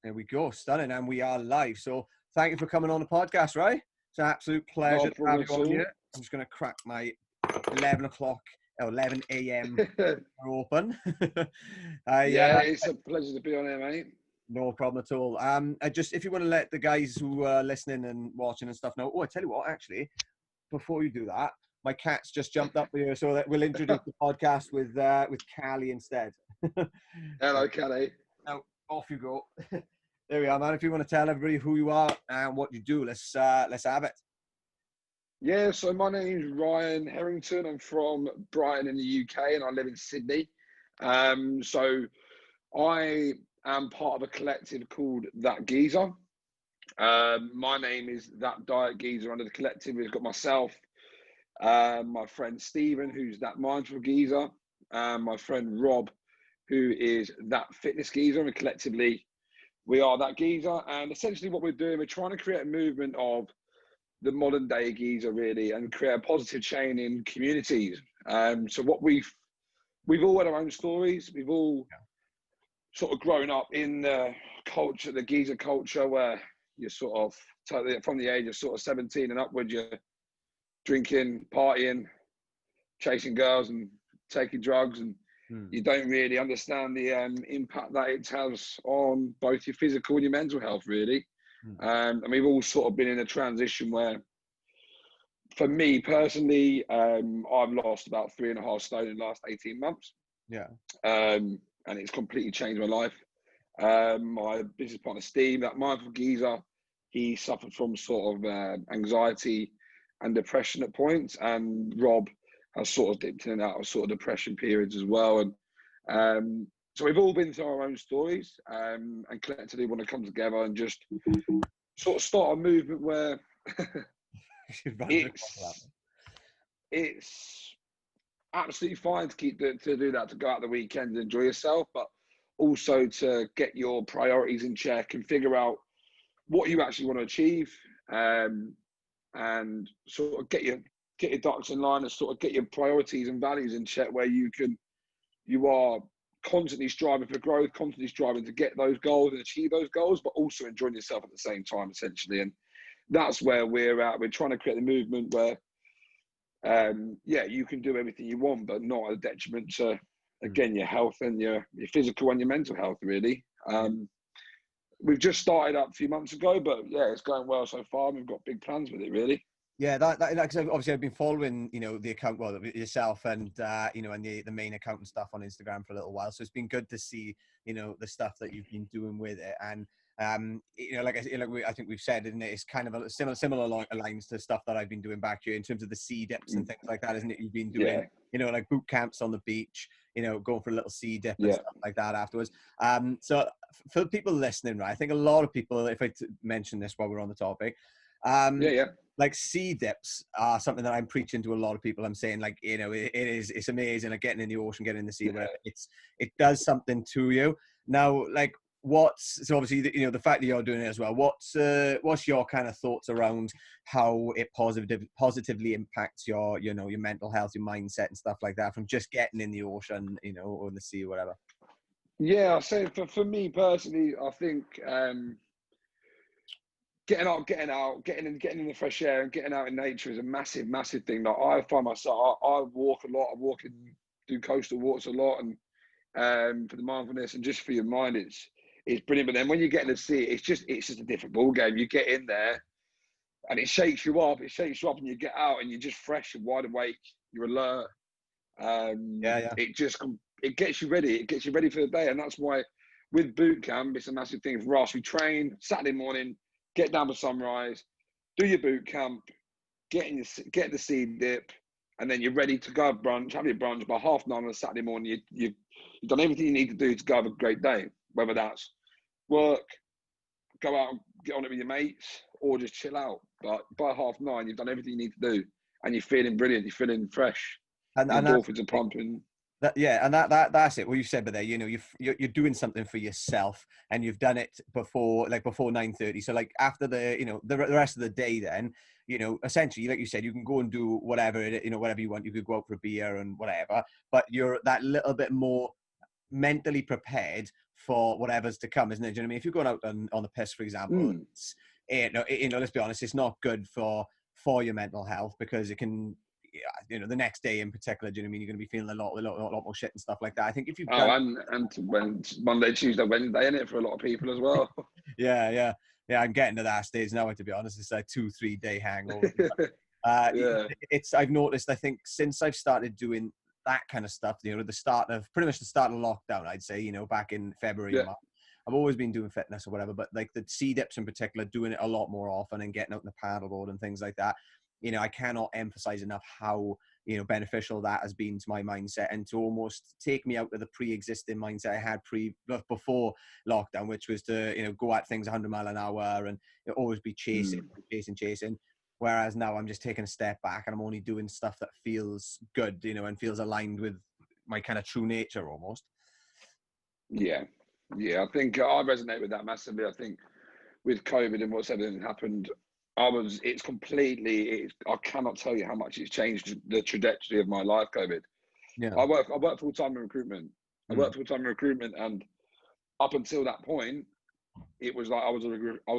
There we go. Stunning. And we are live. So thank you for coming on the podcast, right? It's an absolute pleasure to have you on here. I'm just going to crack my 11 a.m. open. It's a pleasure to be on here, mate. No problem at all. If you want to let the guys who are listening and watching and stuff know. Oh, I tell you what, actually, before you do that, my cat's just jumped up here, so that we'll introduce the podcast with Callie instead. Hello, Callie. Now, off you go. There we are, man. If you want to tell everybody who you are and what you do, let's have it. Yeah, so my name is Ryan Herrington. I'm from Brighton in the UK, and I live in Sydney. So I am part of a collective called ThatGeezer. My name is ThatDietGeezer under the collective. We've got myself, my friend Stephen, who's That Mindful Geezer, and my friend Rob, who is That Fitness Geezer. And collectively, we are That Geezer. And essentially what we're doing, we're trying to create a movement of the modern day geezer, really, and create a positive chain in communities. So what we've all had our own stories. We've all sort of grown up in the culture, the geezer culture, where you're sort of totally from the age of sort of 17 and upward, you're drinking, partying, chasing girls and taking drugs, and you don't really understand the impact that it has on both your physical and your mental health, really. And we've all sort of been in a transition where, for me personally, I've lost about 3.5 stone in the last 18 months. Yeah. And it's completely changed my life. My business partner, Steve, That Mindful Geezer, he suffered from sort of anxiety and depression at points. And Rob has sort of dipped in and out of sort of depression periods as well. And so we've all been through our own stories, and collectively want to come together and just sort of start a movement where it's absolutely fine to do that, to go out the weekend and enjoy yourself, but also to get your priorities in check and figure out what you actually want to achieve, and sort of get your ducks in line and sort of get your priorities and values in check, where you are constantly striving for growth, constantly striving to get those goals and achieve those goals, but also enjoying yourself at the same time, essentially. And that's where we're at. We're trying to create a movement where, you can do everything you want, but not at a detriment to, again, your health and your physical and your mental health, really. We've just started up a few months ago, but yeah, it's going well so far. We've got big plans with it, really. Yeah, because obviously I've been following, the account, well, yourself and, and the main account and stuff on Instagram for a little while. So it's been good to see, the stuff that you've been doing with it. And, I think we've said, isn't it? It's kind of a similar lines to stuff that I've been doing back here in terms of the sea dips and things like that, isn't it? You've been doing, like boot camps on the beach, going for a little sea dip and stuff like that afterwards. So for people listening, right, I think a lot of people, if I mention this while we're on the topic, like sea dips are something that I'm preaching to a lot of people. I'm saying, like, it's amazing, like getting in the ocean, getting in the sea, whatever. It does something to you. Now, like, so obviously, the fact that you're doing it as well, what's your kind of thoughts around how it positively impacts your mental health, your mindset and stuff like that, from just getting in the ocean, or the sea or whatever? Yeah, I say for me personally, I think getting in the fresh air and getting out in nature is a massive, massive thing. Like, I find myself, I walk a lot. I walk and do coastal walks a lot, and for the mindfulness and just for your mind, it's brilliant. But then when you get in the sea, it's just a different ball game. You get in there, and it shakes you up. And you get out, and you're just fresh and wide awake. You're alert. It gets you ready. It gets you ready for the day, and that's why with boot camp, it's a massive thing for us. We train Saturday morning, get down for sunrise, do your boot camp, get the sea dip, and then you're ready to go have brunch. Have your brunch by 9:30 on a Saturday morning. You've done everything you need to do to go have a great day, whether that's work, go out and get on it with your mates, or just chill out. But by 9:30, you've done everything you need to do, and you're feeling brilliant. You're feeling fresh. And endorphins are pumping. That's it. What you said, but there, you're doing something for yourself, and you've done it before 9:30. So like after the rest of the day, then essentially, like you said, you can go and do whatever whatever you want. You could go out for a beer and whatever, but you're that little bit more mentally prepared for whatever's to come, isn't it? Do you know what I mean? If you're going out on the piss, for example, it's, let's be honest, it's not good for your mental health, because it can, the next day in particular, do you know what I mean? You're going to be feeling a lot more shit and stuff like that. I think if you've done, and when Monday, Tuesday, Wednesday, in it for a lot of people as well. yeah, I'm getting to that stage now. To be honest, it's like 2-3 day hangover. Yeah. I've noticed, I think, since I've started doing that kind of stuff, pretty much the start of lockdown, I'd say, back in February, Yeah. March, I've always been doing fitness or whatever, but like the sea dips in particular, doing it a lot more often and getting out in the paddleboard and things like that. I cannot emphasize enough how, beneficial that has been to my mindset, and to almost take me out of the pre-existing mindset I had before lockdown, which was to, go at things 100 mile an hour and always be chasing. Whereas now I'm just taking a step back, and I'm only doing stuff that feels good, and feels aligned with my kind of true nature almost. Yeah. I think I resonate with that massively. I think with COVID and what's everything happened, I cannot tell you how much it's changed the trajectory of my life, COVID. Yeah. I work full time in recruitment. And up until that point, it was like I was a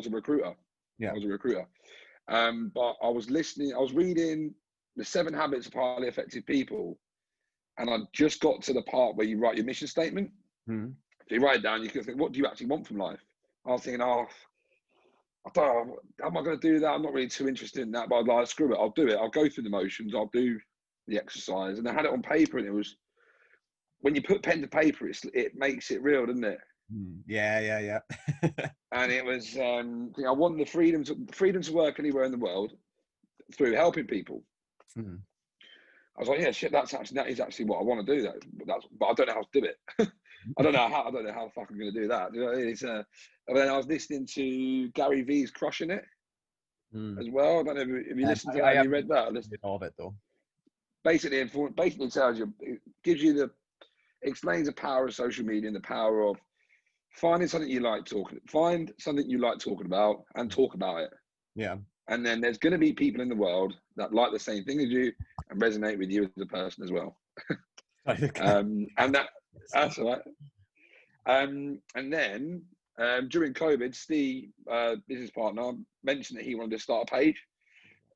recruiter. Yeah. I was a recruiter. But I was reading The 7 Habits of Highly Effective People, and I just got to the part where you write your mission statement. Mm-hmm. So you write it down, you can think, what do you actually want from life? I was thinking, I don't know, how am I going to do that? I'm not really too interested in that, but I'd like, screw it, I'll do it. I'll go through the motions, I'll do the exercise. And I had it on paper, and it was, when you put pen to paper, it makes it real, doesn't it? Yeah. And it was, I want the freedom to work anywhere in the world through helping people. Mm-hmm. I was like, yeah, shit, that is actually what I want to do. But I don't know how to do it. I don't know how the fuck I'm going to do that. You know, and then I was listening to Gary V's Crushing It as well. I don't know if you listened to that. Have you read that? Of it though. Basically tells you, explains the power of social media and the power of find something you like talking about and talk about it. Yeah. And then there's going to be people in the world that like the same thing as you and resonate with you as a person as well. And that's all right. And then during COVID, Steve, business partner, mentioned that he wanted to start a page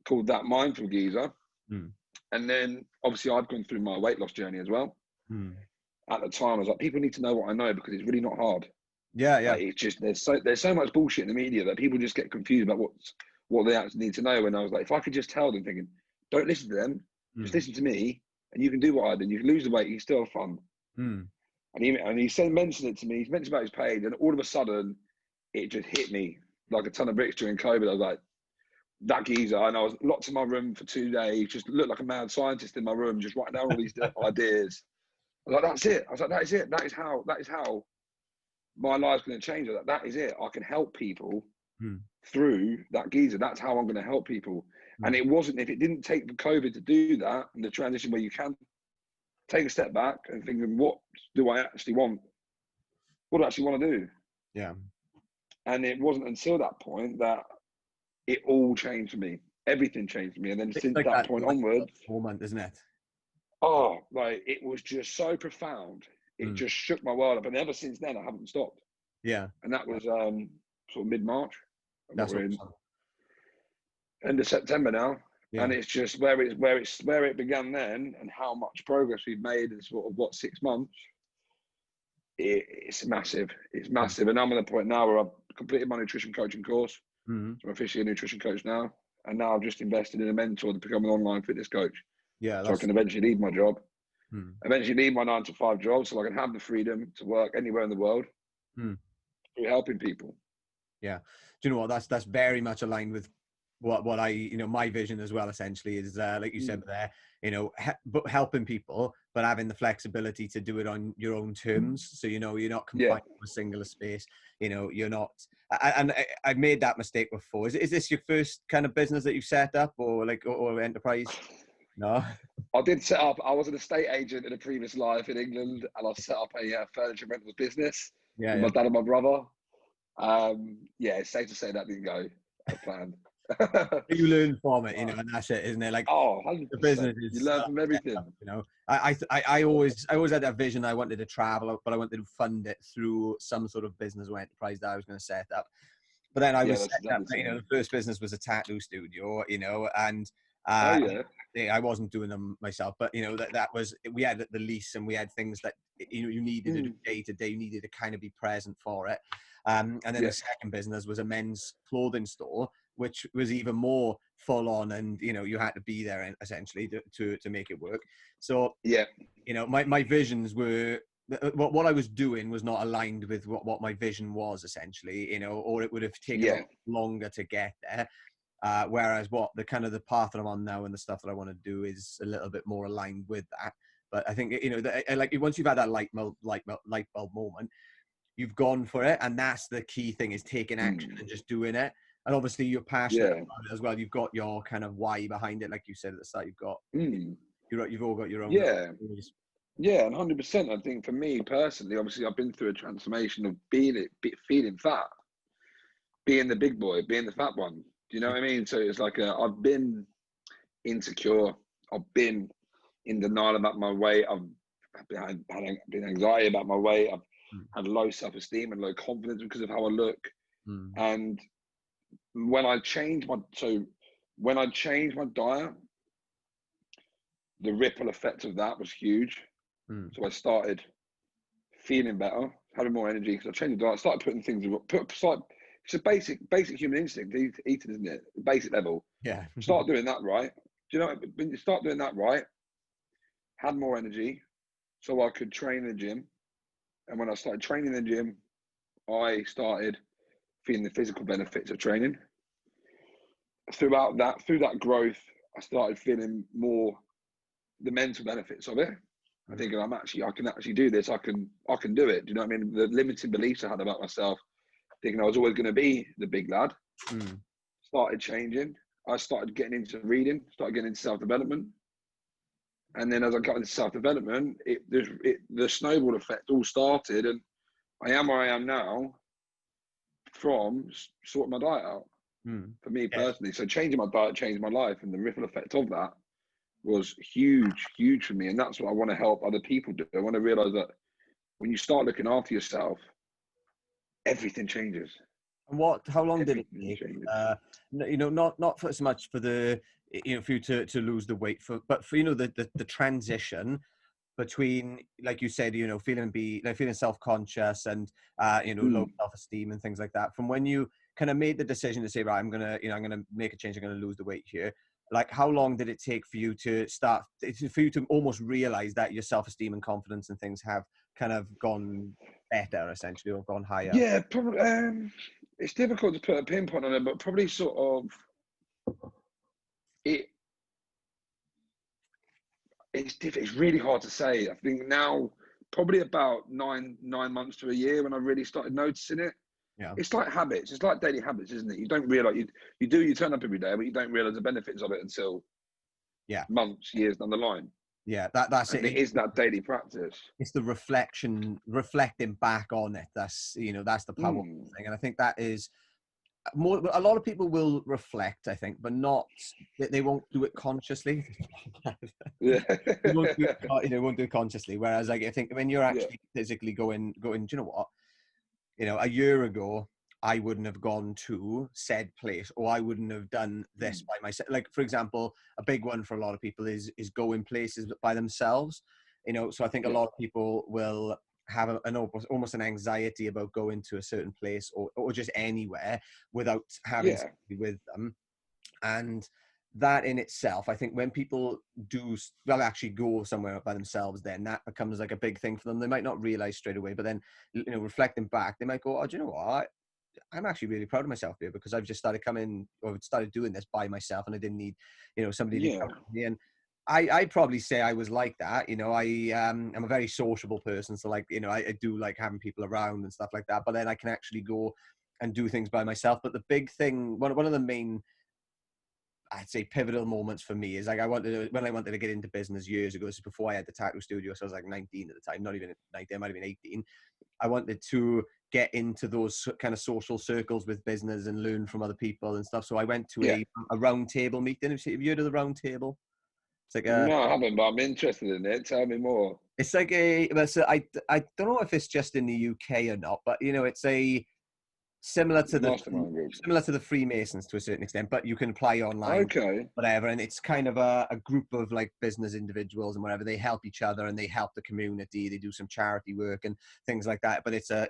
called ThatGeezer. And then obviously I've gone through my weight loss journey as well. At the time, I was like, people need to know what I know, because it's really not hard. Yeah. Like, it's just there's so much bullshit in the media that people just get confused about what they actually need to know. And I was like, if I could just tell them, thinking, don't listen to them, just listen to me, and you can do what I did. You can lose the weight, you can still have fun. And he mentioned it to me. He mentioned about his page, and all of a sudden, it just hit me like a ton of bricks during COVID. I was like, ThatGeezer, and I was locked in my room for 2 days, just looked like a mad scientist in my room, just writing down all these ideas. I was like, that's it. I was like, that is it. That is how my life's going to change. That is it. I can help people through ThatGeezer. That's how I'm going to help people. And it wasn't, if it didn't take the COVID to do that, and the transition where you can take a step back and think, what do I actually want? What do I actually want to do? Yeah. And it wasn't until that point that it all changed for me. Everything changed for me. And then since like that point onwards, moment, isn't it? Oh, like, it was just so profound. It just shook my world up. And ever since then, I haven't stopped. Yeah. And that was sort of mid-March. That's we're in end of September now. Yeah. And it's just where it began then, and how much progress we've made in sort of 6 months. It's massive. It's massive. And I'm at a point now where I've completed my nutrition coaching course. So I'm officially a nutrition coach now. And now I've just invested in a mentor to become an online fitness coach. Yeah. So I can eventually leave my job. Eventually leave my 9-to-5 job, so I can have the freedom to work anywhere in the world through helping people. Yeah. Do you know what? That's very much aligned with what I, my vision as well, essentially, is like you said there, but helping people, but having the flexibility to do it on your own terms. So, you're not confined to a singular space, you're not, and I've made that mistake before. Is this your first kind of business that you've set up, or enterprise? No. I did set up, I was an estate agent in a previous life in England, and I set up a furniture rentals business with my dad and my brother. It's safe to say that didn't go as planned. You learn from it, you know, and that's it, isn't it? Like, Oh, the 100%. business You is learn from everything. you know, I always had that vision. I wanted to travel, but I wanted to fund it through some sort of business or enterprise that I was going to set up. But then I Yeah, was that's setting up, exactly you the know, same. the first business was a tattoo studio, you know, and Oh yeah. I wasn't doing them myself, but you know, that was, we had the lease and we had things that you needed to do day to day. You needed to kind of be present for it. And then Yeah. the second business was a men's clothing store, which was even more full on, and you know, you had to be there essentially to make it work. So Yeah. you know, my visions were, what I was doing was not aligned with what my vision was, essentially, you know, or it would have taken a Yeah. lot longer to get there. Whereas what the kind of the path that I'm on now and the stuff that I want to do is a little bit more aligned with that. But I think, you know, like once you've had that light bulb moment, you've gone for it, and that's the key thing, is taking action and just doing it. And obviously you're passionate Yeah. about it as well. You've got your kind of why behind it, like you said at the start. Mm. You've all got your own little Yeah. stories. Yeah, and 100%. I think for me personally, obviously, I've been through a transformation of feeling fat, being the big boy, being the fat one. Do you know what I mean? So it's like I've been insecure. I've been in denial about my weight. I've been anxiety about my weight. I've had low self-esteem and low confidence because of how I look. And when I changed when I changed my diet, the ripple effect of that was huge. So I started feeling better, having more energy because I changed the diet. I started putting things, it's a basic human instinct, eating, isn't it? Basic level. Yeah. Start doing that right. Do you know, when you start doing that right, had more energy so I could train in the gym. And when I started training in the gym, I started feeling the physical benefits of training. Through that growth, I started feeling more the mental benefits of it. I think I can actually do this. I can do it. Do you know what I mean? The limiting beliefs I had about myself, thinking I was always going to be the big lad, started changing. I started getting into reading, started getting into self-development. And then as I got into self-development, the snowball effect all started. And I am where I am now from sorting my diet out, for me personally. So changing my diet changed my life, and the ripple effect of that was huge for me. And that's what I want to help other people do. I want to realize that when you start looking after yourself, everything changes. And how long did it Everything take? changes. You know, not for as much for the, you know, for you to lose the weight, but for, you know, the transition between, like you said, you know, feeling self-conscious and you know, low self-esteem and things like that, from when you kind of made the decision to say, right, I'm gonna make a change, I'm gonna lose the weight here. Like, how long did it take for you to almost realize that your self-esteem and confidence and things have kind of gone better, essentially, or gone higher? Yeah, probably. It's difficult to put a pinpoint on it, but probably sort of it. It's really hard to say. I think now probably about nine months to a year when I really started noticing it. Yeah. It's like habits. It's like daily habits, isn't it? You don't realize you turn up every day, but you don't realize the benefits of it until months, years down the line. Yeah, that's And it. it is that daily practice. It's the reflecting back on it. That's, you know, that's the powerful thing. And I think that is more, a lot of people will reflect, I think, but they won't do it consciously. Yeah. They won't do it, you know, won't do it consciously. Whereas, like, I think when you're Yeah. actually physically going, do you know what? You know, a year ago, I wouldn't have gone to said place, or I wouldn't have done this by myself. Like, for example, a big one for a lot of people is going places by themselves. You know, so I think a lot of people will have almost an anxiety about going to a certain place or just anywhere without having somebody with them. And that in itself, I think when people actually go somewhere by themselves, then that becomes like a big thing for them. They might not realize straight away, but then, you know, reflecting back, they might go, oh, do you know what? I'm actually really proud of myself here, because I've just started doing this by myself, and I didn't need, you know, somebody to come with me. And I'd probably say I was like that. You know, I'm a very sociable person. So, like, you know, I do like having people around and stuff like that, but then I can actually go and do things by myself. But the big thing, one of the main, I'd say, pivotal moments for me is, like, when I wanted to get into business years ago. This is before I had the tattoo studio, so I was like 19 at the time, not even 19, I might have been 18. I wanted to get into those kind of social circles with business and learn from other people and stuff. So I went to Yeah. a round table meeting. Have you heard of the round table? It's like a, No, I haven't, but I'm interested in it. Tell me more. it's like a, well, so I don't know if it's just in the UK or not, but you know, it's a similar to the Mastermind group. Freemasons to a certain extent, but you can apply online, Okay. whatever. And it's kind of a group of like business individuals and whatever. They help each other and they help the community. They do some charity work and things like that. But it's a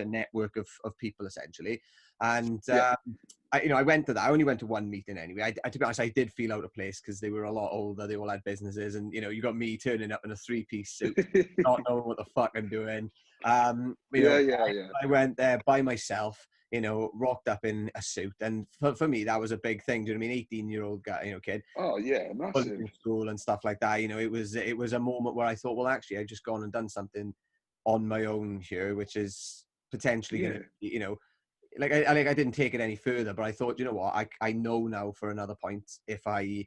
network of people essentially. And Yeah. I went to that. I only went to one meeting anyway. To be honest, I did feel out of place because they were a lot older. They all had businesses, and you got me turning up in a 3-piece suit, not knowing what the fuck I'm doing. Yeah. I went there by myself, rocked up in a suit. And for me, that was a big thing. Do you know what I mean? 18-year-old guy, kid. Oh yeah, massive. In school and stuff like that. It was a moment where I thought, well, actually, I've just gone and done something on my own here, which is potentially going to, I didn't take it any further, but I thought, you know what, I know now for another point, if I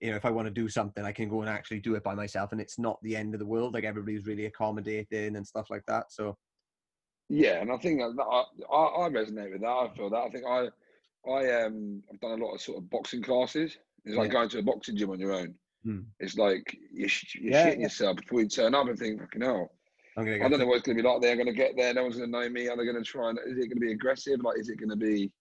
want to do something, I can go and actually do it by myself, and it's not the end of the world. Like, everybody's really accommodating and stuff like that. So Yeah, and I think that I resonate with that. I feel that. I think I've done a lot of sort of boxing classes. It's like going to a boxing gym on your own. It's like you're shitting yourself before you turn up and think, fucking hell. I don't know what it's going to be like. They're going to get there. No one's going to know me. Are they going to try and? Is it going to be aggressive? Like, is it going to be?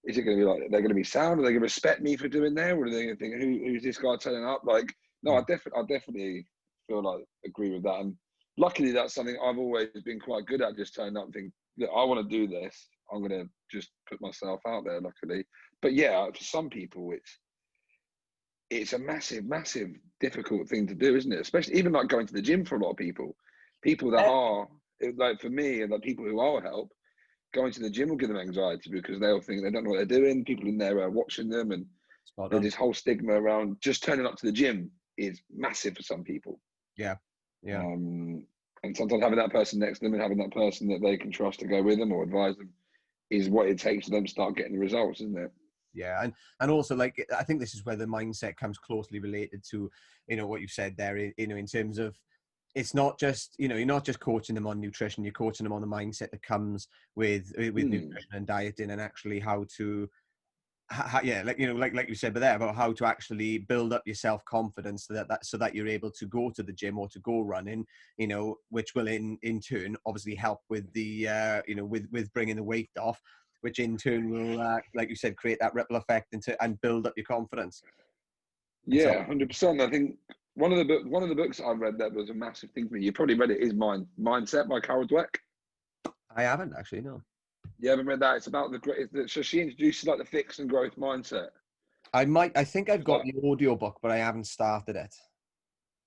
Is it going to be like they're going to be sound? Are they going to respect me for doing there? Or are they going to think, who's this guy turning up? Like, no, I definitely feel like agree with that. And luckily, that's something I've always been quite good at. Just turning up and think, look, I want to do this. I'm going to just put myself out there. Luckily, but yeah, for some people, it's a massive, massive difficult thing to do, isn't it? Especially even like going to the gym for a lot of people that are like, for me, and like people who I'll help, going to the gym will give them anxiety because they'll think they don't know what they're doing. People in there are watching them, and there's this whole stigma around just turning up to the gym is massive for some people. Yeah. And sometimes having that person next to them and having that person that they can trust to go with them or advise them is what it takes for them to start getting the results, isn't it? Yeah, and also, like, I think this is where the mindset comes closely related to, what you said there, in terms of, it's not just, you're not just coaching them on nutrition, you're coaching them on the mindset that comes with nutrition and dieting, and actually how to, like you said, but there about how to actually build up your self-confidence so that you're able to go to the gym or to go running, which will in turn obviously help with the, with bringing the weight off, which in turn will, like you said, create that ripple effect and build up your confidence. Yeah, 100%. I think one of the books I've read that was a massive thing for me. You probably read it. Is Mindset by Carol Dweck. I haven't actually, no. You haven't read that? It's about so she introduces like the fixed and growth mindset. I think I've got the audio book, but I haven't started it.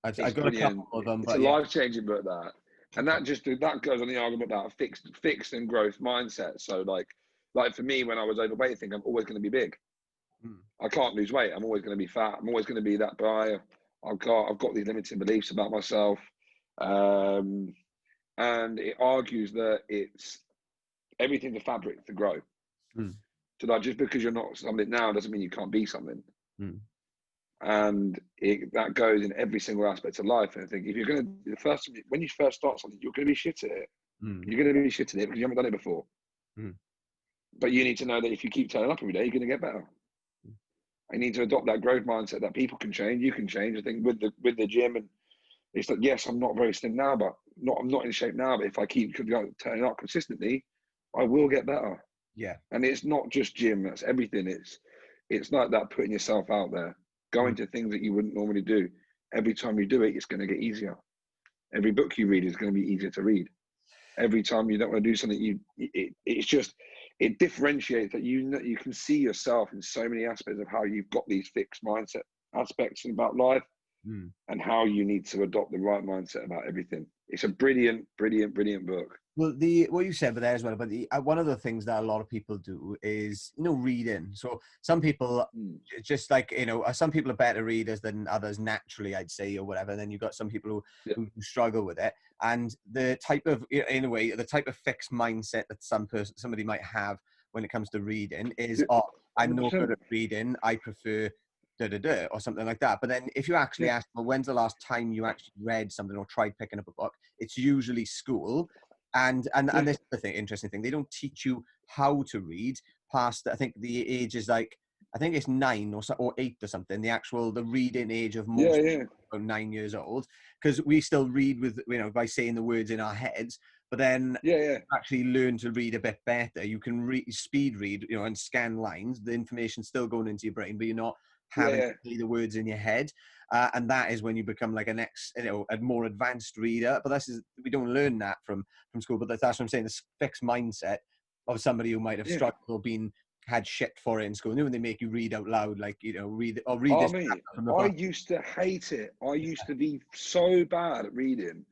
I've got brilliant. A couple of them. It's a life-changing book, that. And that goes on the argument about a fixed and growth mindset. So like for me, when I was overweight, I think I'm always going to be big. I can't lose weight. I'm always going to be fat. I'm always going to be that guy. I've got these limiting beliefs about myself. And it argues that it's everything's a fabric to grow. So that just because you're not something now doesn't mean you can't be something. And that goes in every single aspect of life. And I think if you're going to, when you first start something, you're going to be shit at it. You're going to be shit at it because you haven't done it before. But you need to know that if you keep turning up every day, you're going to get better. I need to adopt that growth mindset that people can change. You can change. I think with the gym, and it's like, yes, I'm not very slim now, but I'm not in shape now. But if I keep turning up consistently, I will get better. Yeah. And it's not just gym. That's everything. It's like that, putting yourself out there, going to things that you wouldn't normally do. Every time you do it, it's going to get easier. Every book you read is going to be easier to read. Every time you don't want to do something, it differentiates that you can see yourself in so many aspects of how you've got these fixed mindset aspects about life and how you need to adopt the right mindset about everything. It's a brilliant, brilliant, brilliant book. Well, what you said, but there as well. But one of the things that a lot of people do is, reading. So some people, just like some people are better readers than others naturally, I'd say, or whatever. And then you've got some people who struggle with it. And the type of, in a way, the type of fixed mindset that somebody might have when it comes to reading is, I'm no good at reading. I prefer or something like that. But then if you actually ask, well, when's the last time you actually read something or tried picking up a book? It's usually school. And this is the thing, interesting thing. They don't teach you how to read past, I think the age is like, I think it's 9 or 8 or something. The reading age of most people are 9 years old, because we still read with, by saying the words in our heads. But then actually learn to read a bit better. You can speed read, and scan lines. The information's still going into your brain, but you're not having to see the words in your head. And that is when you become like a more advanced reader. But we don't learn that from school. But that's what I'm saying. This fixed mindset of somebody who might have struggled or had shit for it in school. When they make you read out loud, like, read this. From the I book. used to hate it. I used to be so bad at reading.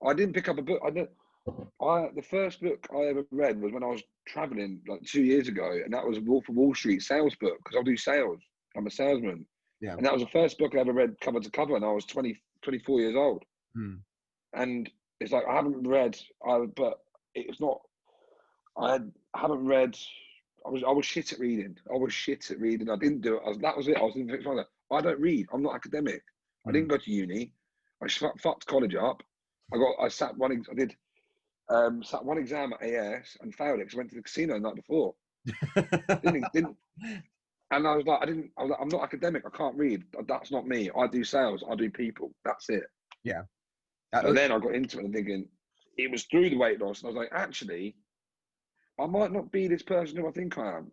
I didn't pick up a book. The first book I ever read was when I was traveling like 2 years ago, and that was Wolf of Wall Street sales book, because I do sales. I'm a salesman. Yeah. And that was the first book I ever read cover to cover, and I was 24 years old. And it's like, I haven't read, but it's not, I haven't read, I was shit at reading. I didn't do it. That was it. I was in fixed mindset. I don't read. I'm not academic. I didn't go to uni. I fucked college up. Sat one exam at AS and failed it because I went to the casino the night before. didn't. And I was like, I'm not academic. I can't read. That's not me. I do sales. I do people. That's it. Yeah. And then I got into it and thinking, it was through the weight loss. And I was like, actually, I might not be this person who I think I am.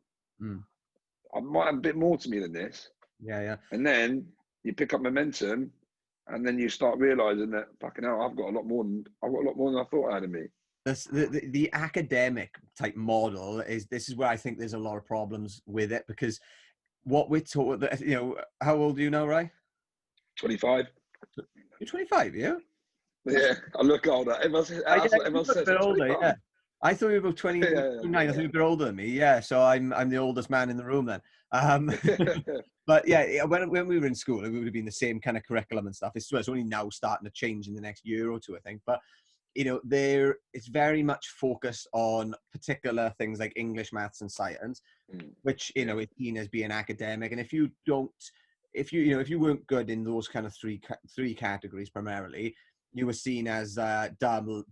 I might have a bit more to me than this. Yeah. And then you pick up momentum, and then you start realizing that, fucking hell, I've got a lot more than I thought I had in me. The academic type model this is where I think there's a lot of problems with it, because what we're taught, how old are you now, Ray? 25. You're 25, yeah? Yeah, I look older. Everyone says older, yeah. I thought you were about 29. I thought you were a bit older than me. Yeah, so I'm the oldest man in the room then. But yeah, when we were in school, it would have been the same kind of curriculum and stuff. It's only now starting to change in the next year or two, I think. But it's very much focused on particular things like English, maths, and science, which is seen as being academic. And if you weren't good in those kind of three categories primarily, you were seen as dumb,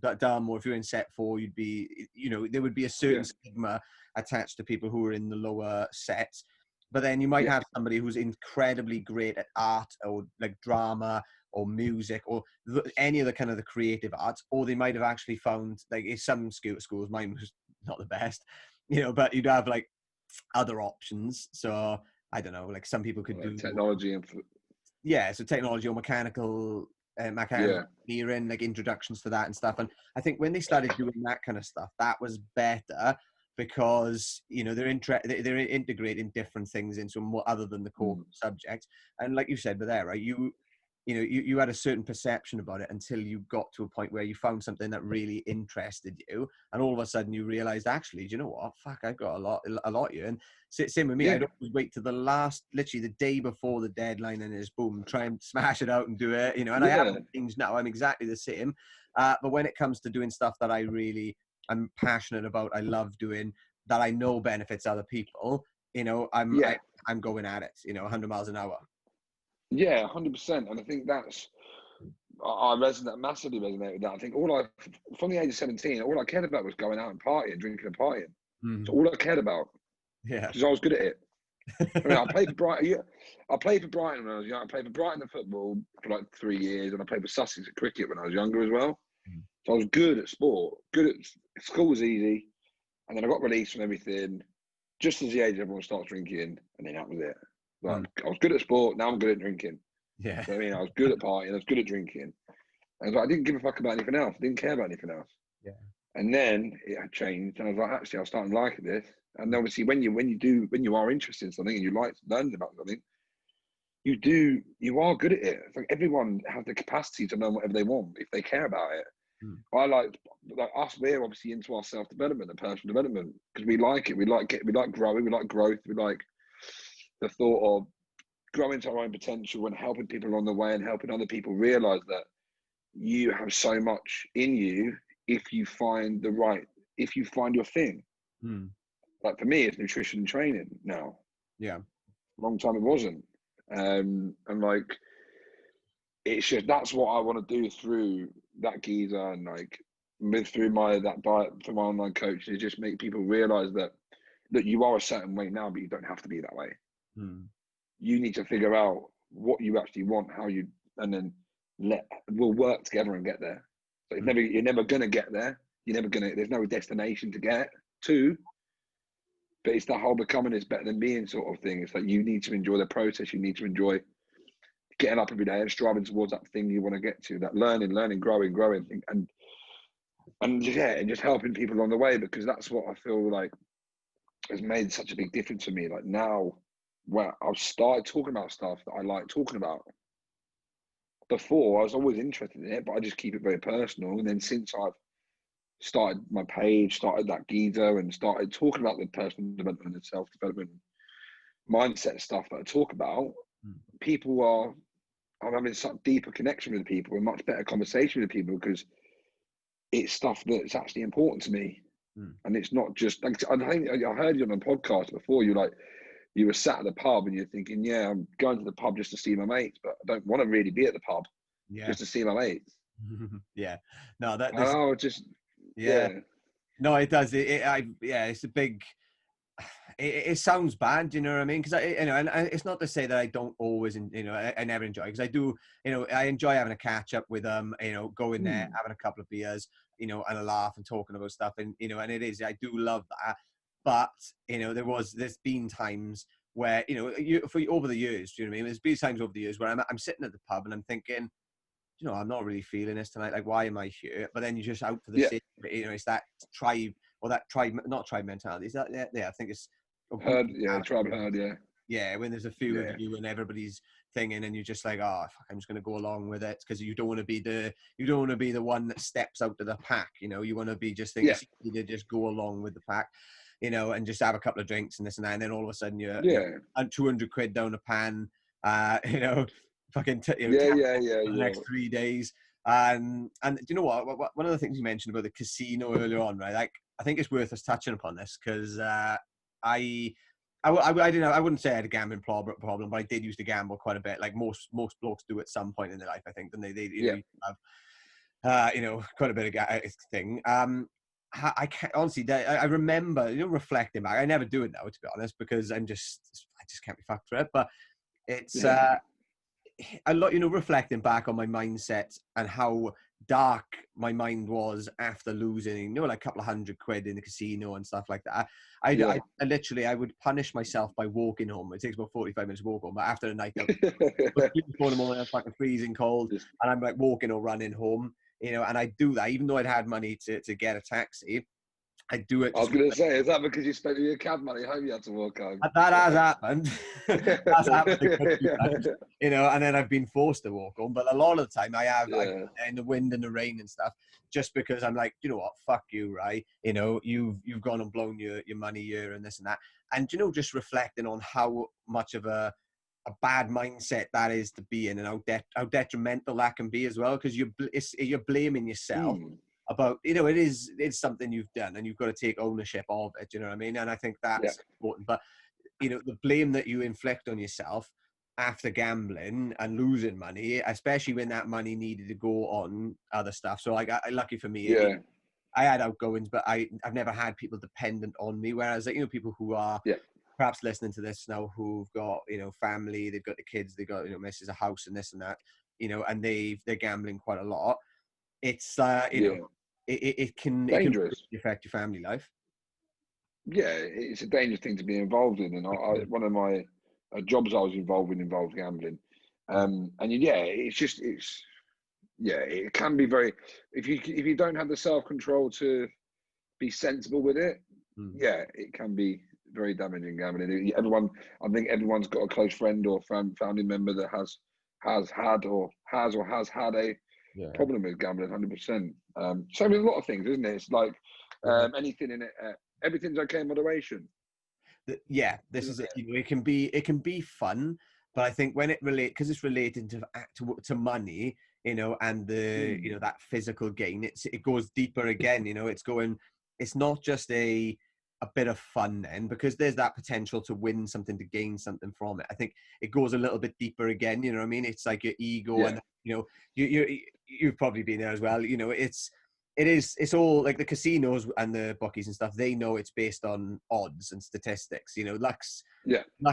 or if you're in set 4, you'd be, there would be a certain stigma attached to people who are in the lower sets. But then you might have somebody who's incredibly great at art, or like drama or music, or any of the kind of the creative arts, or they might have actually found, like, in some schools, mine was not the best, but you'd have like other options. So I don't know, like some people could do technology and so technology or mechanical engineering, like introductions to that and stuff. And I think when they started doing that kind of stuff, that was better, because they're integrating different things into more other than the core subject. And like you said, but there, right, you had a certain perception about it until you got to a point where you found something that really interested you, and all of a sudden you realized, actually, do you know what? Fuck, I've got a lot here. And same with me. I'd always wait to literally the day before the deadline, and just boom, try and smash it out and do it. And I haven't changed now. I'm exactly the same. But when it comes to doing stuff that I'm passionate about, I love doing, that I know benefits other people, I'm going at it, 100 miles an hour. Yeah, 100%. And I think I massively resonate with that. I think from the age of 17, all I cared about was going out and partying, drinking and partying. So all I cared about. Yeah. Because I was good at it. I mean, I played for Brighton. I played for Brighton when I was young. I played for Brighton at football for like 3 years, and I played for Sussex at cricket when I was younger as well. So I was good at sport. School was easy, and then I got released from everything just as the age everyone starts drinking, and then that was it. Like, I was good at sport. Now I'm good at drinking. Yeah. So, I was good at partying. I was good at drinking. And I didn't give a fuck about anything else. I didn't care about anything else. Yeah. And then it had changed, and I was like, actually, I was starting liking this. And obviously, when you are interested in something and you like learning about something, you are good at it. It's like everyone has the capacity to learn whatever they want if they care about it. I like us. We're obviously into our self-development and personal development because we like it. We like growing. We like growth. We like the thought of growing to our own potential and helping people along the way and helping other people realize that you have so much in you if you find your thing. Like for me, it's nutrition and training now. Yeah. Long time it wasn't. And like, it's just, that's what I want to do through ThatGeezer and like through that diet for my online coach is just make people realize that you are a certain way now, but you don't have to be that way. You need to figure out what you actually want, and then we'll work together and get there. So you're never gonna get there. There's no destination to get to. But it's that whole becoming is better than being sort of thing. It's like you need to enjoy the process. You need to enjoy getting up every day and striving towards that thing you want to get to. That learning, growing, and just helping people along the way, because that's what I feel like has made such a big difference for me. Like now, where I've started talking about stuff that I like talking about. Before, I was always interested in it, but I just keep it very personal. And then since I've started my page, started ThatGeezer, and started talking about the personal development and self-development mindset stuff that I talk about, I'm having such deeper connection with people and much better conversation with people, because it's stuff that's actually important to me. And it's not just, I think I heard you on a podcast before, you were sat at the pub and you're thinking, yeah, I'm going to the pub just to see my mates, but I don't want to really be at the pub just to see my mates. No, no, it does. It's a big, it sounds bad, you know what I mean? Because and it's not to say that I don't always, I never enjoy, because I do, I enjoy having a catch up with them, going there, having a couple of beers, and a laugh and talking about stuff, and and it is, I do love that. But there's been times where over the years, do you know what I mean? There's been times over the years where I'm sitting at the pub and I'm thinking, I'm not really feeling this tonight. Like, why am I here? But then you're just out for the sake of it. It's that tribe, or not tribe mentality. Is that, I think it's tribe herd, yeah, when there's a few of you and everybody's thinging, and you're just like, oh fuck, I'm just gonna go along with it, because you don't want to be the one that steps out of the pack. You want to be just thinking to just go along with the pack, and just have a couple of drinks and this and that, and then all of a sudden you're 200 quid down a pan, fucking for the next 3 days. And do you know what? One of the things you mentioned about the casino earlier on, right? Like, I think it's worth us touching upon this, because I wouldn't say I had a gambling problem, but I did used to gamble quite a bit. Like most blokes do at some point in their life, I think. And they have quite a bit of thing. I can't, honestly, I remember, reflecting back. I never do it now, to be honest, because I just can't be fucked for it. But it's a lot, reflecting back on my mindset and how dark my mind was after losing, like a couple of £100 in the casino and stuff like that. I literally, I would punish myself by walking home. It takes about 45 minutes to walk home, but after a night out, 4 in the morning, I'm fucking freezing cold, and I'm like walking or running home, and I do that even though I'd had money to get a taxi. I do it. I was going to say, is that because you spent your cab money home, you had to walk home? That has happened. That's happened, and then I've been forced to walk home. But a lot of the time I have, in the wind and the rain and stuff, just because I'm like, you know what, fuck you, right? You've gone and blown your money here and this and that. And, just reflecting on how much of a bad mindset that is to be in, and how detrimental that can be as well, because you're blaming yourself. About, it's something you've done, and you've got to take ownership of it, you know what I mean? And I think that's important. But the blame that you inflict on yourself after gambling and losing money, especially when that money needed to go on other stuff. So like, lucky for me, I had outgoings, but I've never had people dependent on me. Whereas people who are perhaps listening to this now, who've got family, they've got the kids, they've got missus, a house, and this and that, and they're gambling quite a lot. It's it can affect your family life. Yeah, it's a dangerous thing to be involved in, and one of my jobs I was involved involved gambling, and it can be very, if you don't have the self-control to be sensible with it, it can be very damaging, gambling. I think everyone's got a close friend or family member that has had a problem with gambling, 100%. So with a lot of things, isn't it? It's like anything in it, everything's okay in moderation. This is it. It can be fun, but I think when because it's related to money, and the that physical gain, it goes deeper again. It's not just a bit of fun then, because there's that potential to win something, to gain something from it. I think it goes a little bit deeper again. You know what I mean? It's like your ego, and you've probably been there as well. it's all like the casinos and the bookies and stuff, they know it's based on odds and statistics. You know, luck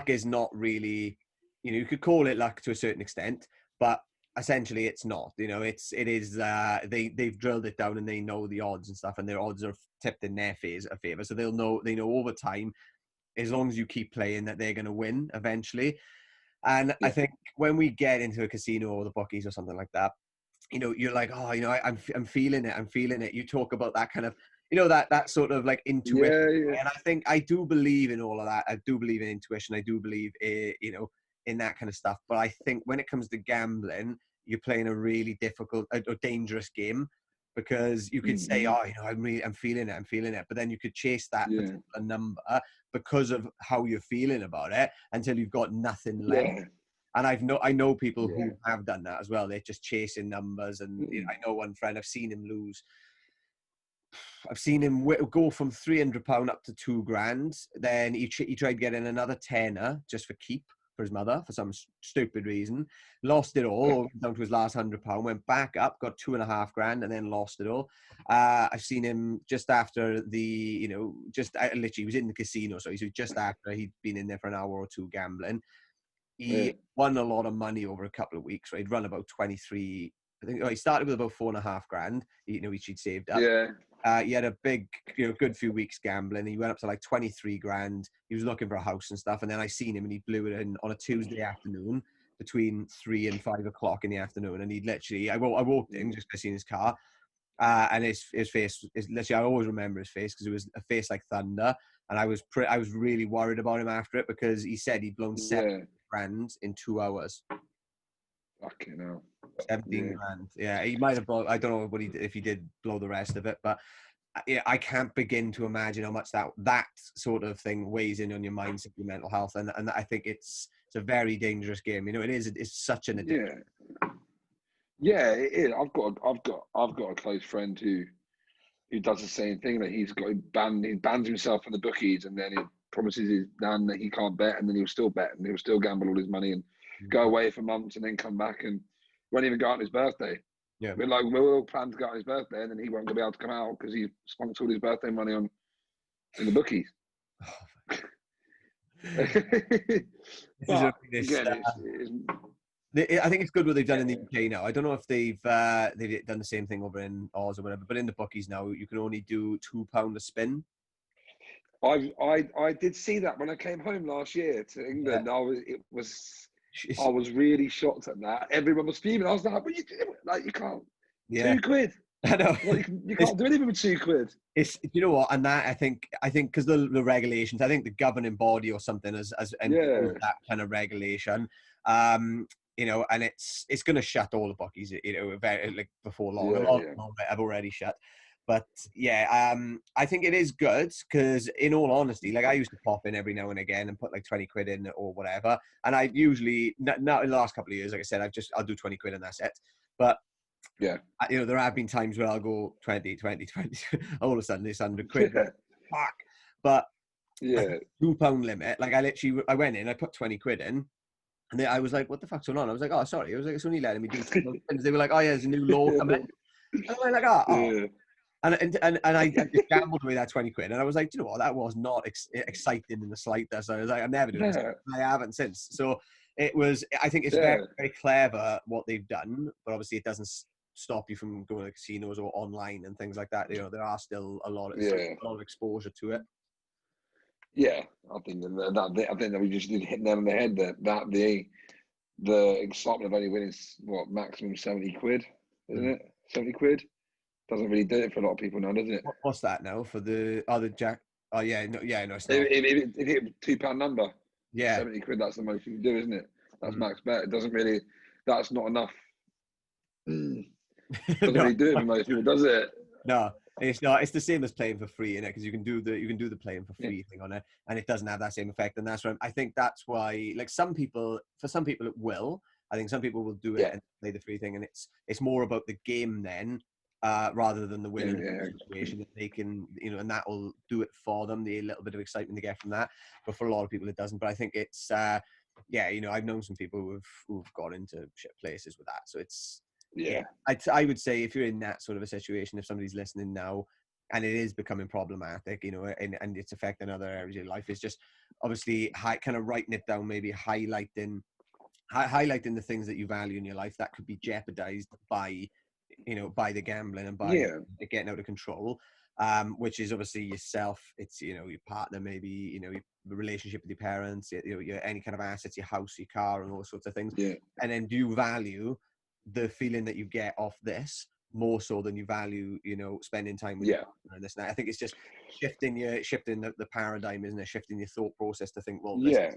is not really, you know, you could call it luck to a certain extent, but essentially it's not. You know, it is they've drilled it down and they know the odds and stuff, and their odds are tipped in their favor. So they know over time, as long as you keep playing, that they're going to win eventually. And I think when we get into a casino or the bookies or something like that, you know, you're like, oh, you know, I'm feeling it. I'm feeling it. You talk about that kind of, you know, that sort of like intuition. Yeah. And I think I do believe in all of that. I do believe in intuition. I do believe, you know, in that kind of stuff. But I think when it comes to gambling, you're playing a really difficult or dangerous game, because you could say, oh, you know, I'm feeling it. But then you could chase that particular number because of how you're feeling about it until you've got nothing left. And I know people who have done that as well. They're just chasing numbers. And you know, I know one friend, I've seen him lose. I've seen him go from £300 up to £2,000. Then he tried getting another tenner just for keep for his mother for some stupid reason. Lost it all, went down to his last £100. Went back up, got £2,500, and then lost it all. I've seen him just after literally he was in the casino, so he was just after he'd been in there for an hour or two gambling. He won a lot of money over a couple of weeks. Right? He'd run about 23. I think he started with about £4,500. You know, which he'd saved up. He had a big, you know, good few weeks gambling. He went up to like 23 grand. He was looking for a house and stuff. And then I seen him and he blew it in on a Tuesday afternoon between 3 and 5 o'clock in the afternoon. And he'd literally, I walked in just because I seen his car. And his face is literally, I always remember his face because it was a face like thunder. And I was really worried about him after it, because he said he'd blown 7 grand in 2 hours. Fucking hell. 17 grand. Yeah, he might have blown, I don't know what he did, if he did blow the rest of it, but yeah, I can't begin to imagine how much that sort of thing weighs in on your mindset, your mental health, and I think it's a very dangerous game. You know, it's such an addiction. Yeah, it is. I've got a close friend who does the same thing. That he bans himself from the bookies, and then he promises his nan that he can't bet, and then he'll still bet, and he'll still gamble all his money and go away for months, and then come back and won't even go out on his birthday. Yeah, we're all planned to go out on his birthday, and then he won't be able to come out because he spunked all his birthday money in the bookies. I think it's good what they've done in the UK now. I don't know if they've done the same thing over in Oz or whatever, but in the bookies now you can only do £2 a spin. I did see that when I came home last year to England. I was really shocked at that. Everyone was fuming. I was like, "What are you doing? Like, you can't. £2. I know. Like, you can't do anything with £2. You know what? And that I think because the regulations, I think the governing body or something has that kind of regulation. You know, and it's going to shut all the bookies. You know, like before long. A lot have already shut. But yeah, I think it is good because, in all honesty, like I used to pop in every now and again and put like 20 quid in or whatever. And I usually, not in the last couple of years, like I said, I'll do 20 quid and that's it. But you know, there have been times where I'll go 20. All of a sudden it's 100 quid. Fuck. But £2 limit. Like I went in, I put 20 quid in. And I was like, what the fuck's going on? I was like, oh, sorry. I was like, it's only letting me do 2 things. They were like, oh yeah, there's a new law coming in. And I was like, oh. And I just gambled away that 20 quid. And I was like, you know what? That was not exciting in the slightest. I was like, I'm never doing this. I haven't since. So I think it's very, very clever what they've done. But obviously it doesn't stop you from going to casinos or online and things like that. You know, there are still a lot of exposure to it. Yeah, I think that we just did hit them on the head. That the excitement of only winning maximum 70 quid, isn't it? 70 quid doesn't really do it for a lot of people now, does it? What's that now for the other Jack? Oh yeah, no, it's not. If you hit a £2 number, 70 quid. That's the most you can do, isn't it? That's max bet. It doesn't really. That's not enough. Doesn't really do it for most people, does it? No, it's not. It's the same as playing for free, innit? Because you can do the playing for free thing on it, and it doesn't have that same effect. And that's why I think that's why, like, for some people it will. I think some people will do it and play the free thing, and it's more about the game then, rather than the winning situation that they can, you know, and that will do it for them. The little bit of excitement they get from that, but for a lot of people it doesn't. But I think it's, you know, I've known some people who've got into shit places with that, so it's. Yeah. I would say if you're in that sort of a situation, if somebody's listening now and it is becoming problematic, you know, and it's affecting other areas of your life, it's just obviously kind of writing it down, maybe highlighting the things that you value in your life that could be jeopardized by, you know, by the gambling and by Yeah. it getting out of control. Which is obviously yourself, it's, you know, your partner, maybe, you know, your relationship with your parents, you know, your any kind of assets, your house, your car, and all sorts of things. Yeah. And then do you value the feeling that you get off this more so than you value, you know, spending time with your Yeah. partner and this and that? I think it's just shifting the paradigm, isn't it? Shifting your thought process to think, well, Yeah.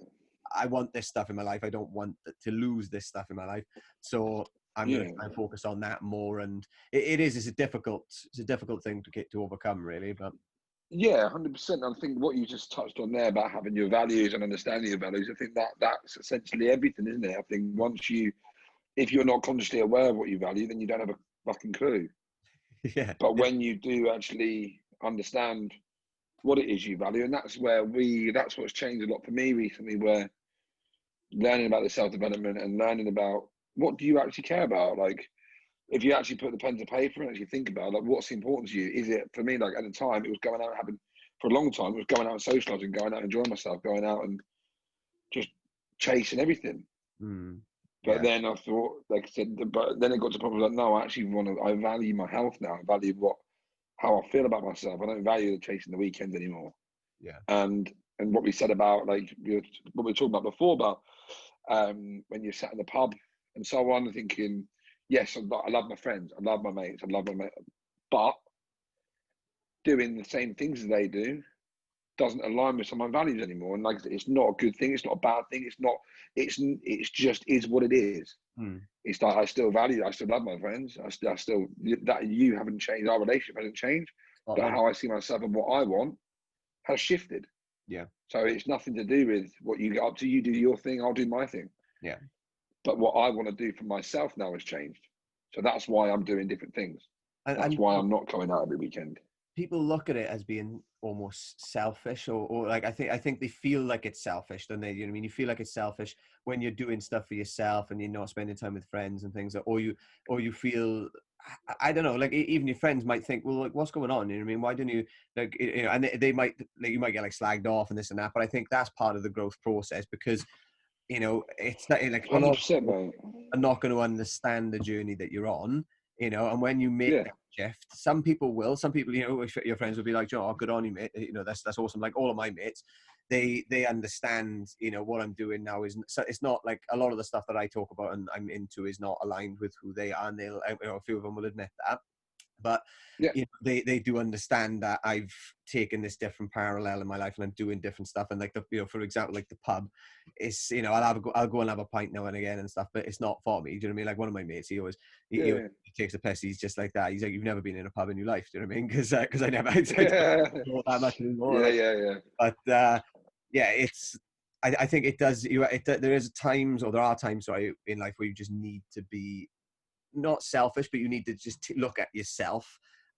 I want this stuff in my life. I don't want to lose this stuff in my life. So I'm going to try and focus on that more. And it's a difficult thing to overcome, really. But Yeah, 100%. I think what you just touched on there about having your values and understanding your values, I think that's essentially everything, isn't it? I think if you're not consciously aware of what you value, then you don't have a fucking clue. yeah, But when you do actually understand what it is you value, and that's what's changed a lot for me recently, where learning about the self-development and learning about what do you actually care about. Like, if you actually put the pen to paper and actually think about, like, what's important to you, is it, for me, like at the time, it was going out and having, for a long time, it was going out and socializing, going out and enjoying myself, going out and just chasing everything. But yeah, then I thought, like I said, but then it got to the point where, like, no, I actually I value my health now. I value how I feel about myself. I don't value the chasing the weekends anymore. yeah, And what we said about, like, what we were talking about before about when you're sat in the pub and so on, thinking, yes, I love my friends, I love my mates, but doing the same things as they do doesn't align with some of my values anymore. And like I said, it's not a good thing. It's not a bad thing. It's just is what it is. It's like I still love my friends. I still that you haven't changed. Our relationship hasn't changed, but how I see myself and what I want has shifted. yeah, So it's nothing to do with what you get up to. You do your thing, I'll do my thing. yeah. But what I want to do for myself now has changed. So that's why I'm doing different things. That's And why I'm not going out every weekend. people look at it as being almost selfish, or like I think they feel like it's selfish, don't they? You know what I mean? You feel like it's selfish when you're doing stuff for yourself and you're not spending time with friends and things, or you feel, I don't know, like even your friends might think, well, like, what's going on? You know what I mean? Why don't you, like, you know? And they might, like, you might get like slagged off and this and that, but I think that's part of the growth process, because, you know, it's not like a lot of 100%, people mate. are not going to understand the journey that you're on, you know. And when you make Yeah. that shift, some people will, you know, your friends will be like, oh, good on you, mate, you know, that's awesome. Like all of my mates, they understand, you know, what I'm doing now is, so it's not like a lot of the stuff that I talk about and I'm into is not aligned with who they are, and they'll, you know, a few of them will admit that. But Yeah. you know, they do understand that I've taken this different parallel in my life and I'm doing different stuff. And like you know, for example, like the pub, it's, you know, I'll go and have a pint now and again and stuff, but it's not for me. Do you know what I mean? Like one of my mates, he Yeah. takes a piss. He's just like that. He's like, you've never been in a pub in your life. Do you know what I mean? Because I never, I don't Yeah. go that much anymore. Yeah. Like, Yeah. but yeah, it's. I think it does. There is times, or there are times, sorry, in life where you just need to be not selfish, but you need to just look at yourself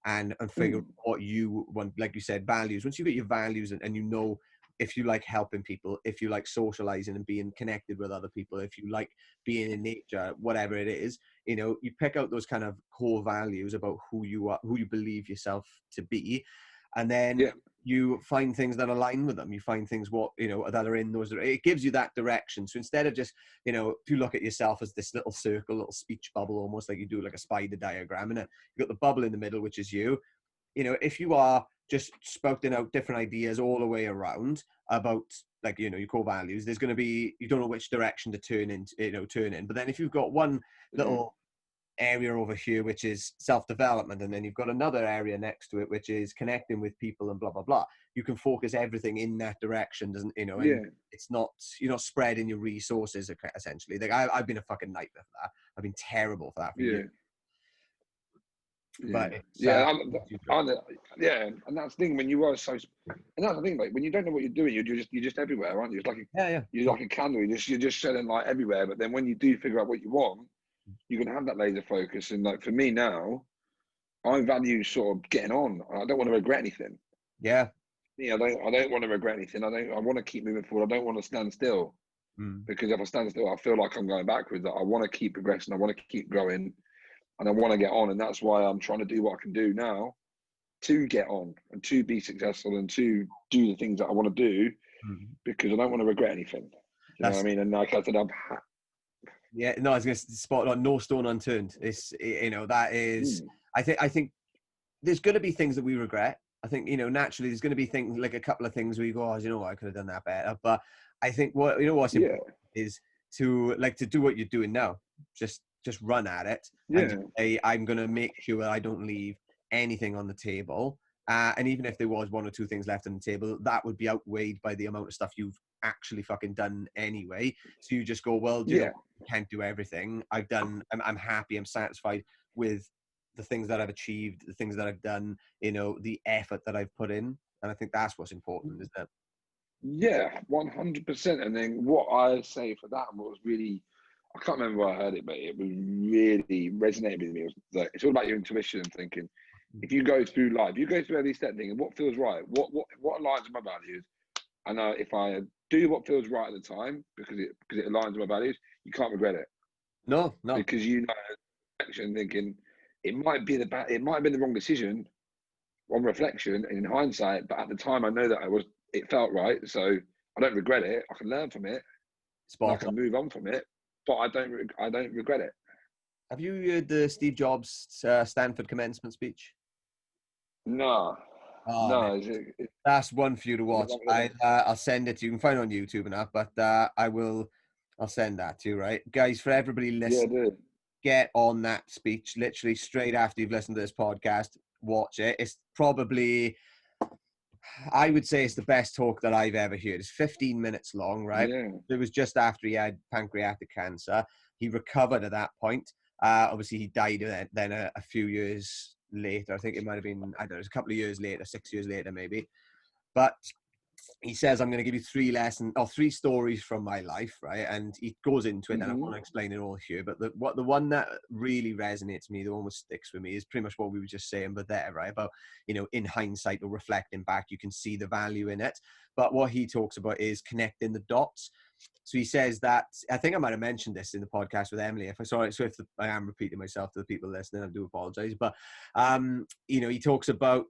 and figure what you want. Like you said, values. Once you get your values and you know, if you like helping people, if you like socializing and being connected with other people, if you like being in nature, whatever it is, you know, you pick out those kind of core values about who you are, who you believe yourself to be, and then Yeah. you find things that align with them. You find things, what, you know, that are in those, it gives you that direction. So instead of just, you know, if you look at yourself as this little circle, little speech bubble, almost like you do like a spider diagram, and then you've got the bubble in the middle, which is you. You know, if you are just spouting out different ideas all the way around about, like, you know, your core values, there's going to be, you don't know which direction to turn in. But then if you've got one little area over here, which is self-development, and then you've got another area next to it, which is connecting with people and blah blah blah, you can focus everything in that direction, doesn't, you know? And it's not, you're not spreading your resources, essentially. Like I've been a fucking nightmare for that. I've been terrible for that for years. But it's Yeah, and that's the thing, when you are so, and that's the thing, like when you don't know what you're doing, you're just everywhere, aren't you? It's like you're like a candle, you're just shedding light everywhere. But then when you do figure out what you want, you can have that laser focus. And like for me now, I value sort of getting on. I don't want to regret anything. Yeah, I don't want to regret anything. I want to keep moving forward. I don't want to stand still, because if I stand still, I feel like I'm going backwards. I want to keep progressing. I want to keep growing. and I want to get on, and that's why I'm trying to do what I can do now to get on and to be successful and to do the things that I want to do, because I don't want to regret anything. You know what I mean? And like I said, yeah, no, I was going to spot on, no stone unturned. It's, you know, that is, I think there's going to be things that we regret. I think, you know, naturally there's going to be things, like a couple of things where you go, oh, you know what, I could have done that better. But I think what's important is to do what you're doing now. Just run at it and just say, I'm going to make sure I don't leave anything on the table. And even if there was one or two things left on the table, that would be outweighed by the amount of stuff you've actually fucking done anyway. So you just go, well, you know, I can't do everything. I'm happy, I'm satisfied with the things that I've achieved, the things that I've done, you know, the effort that I've put in. And I think that's what's important, isn't it? Yeah, 100%. And then what I say for that was really, I can't remember where I heard it, but it was really resonated with me. It was like, it's all about your intuition and thinking. If you go through life, you go through every step thinking, what feels right? What aligns with my values? I know if I do what feels right at the time, because it aligns with my values, you can't regret it. No. Because you know, reflection, thinking it might have been the wrong decision on reflection and in hindsight, but at the time I know that it felt right, so I don't regret it. I can learn from it, and I can move on from it, but I don't regret it. Have you heard the Steve Jobs Stanford commencement speech? No. Oh, no. That's one for you to watch. I'll send it to you. You can find it on YouTube and that, but I'll send that to you, right? Guys, for everybody listening, get on that speech literally straight after you've listened to this podcast. Watch it. It's probably, I would say it's the best talk that I've ever heard. It's 15 minutes long, right? Yeah. It was just after he had pancreatic cancer. He recovered at that point. Obviously, he died then a few years later. I think it might have been, I don't know, it was a couple of years later, 6 years later maybe. But he says, I'm going to give you 3 stories from my life, right? And he goes into it, and I want to explain it all here. But the one that really resonates with me, the one that sticks with me, is pretty much what we were just saying, but there, right? About, you know, in hindsight or reflecting back, you can see the value in it. But what he talks about is connecting the dots. So he says that, I think I might have mentioned this in the podcast with Emily. If I am repeating myself to the people listening, I do apologize. But, you know, he talks about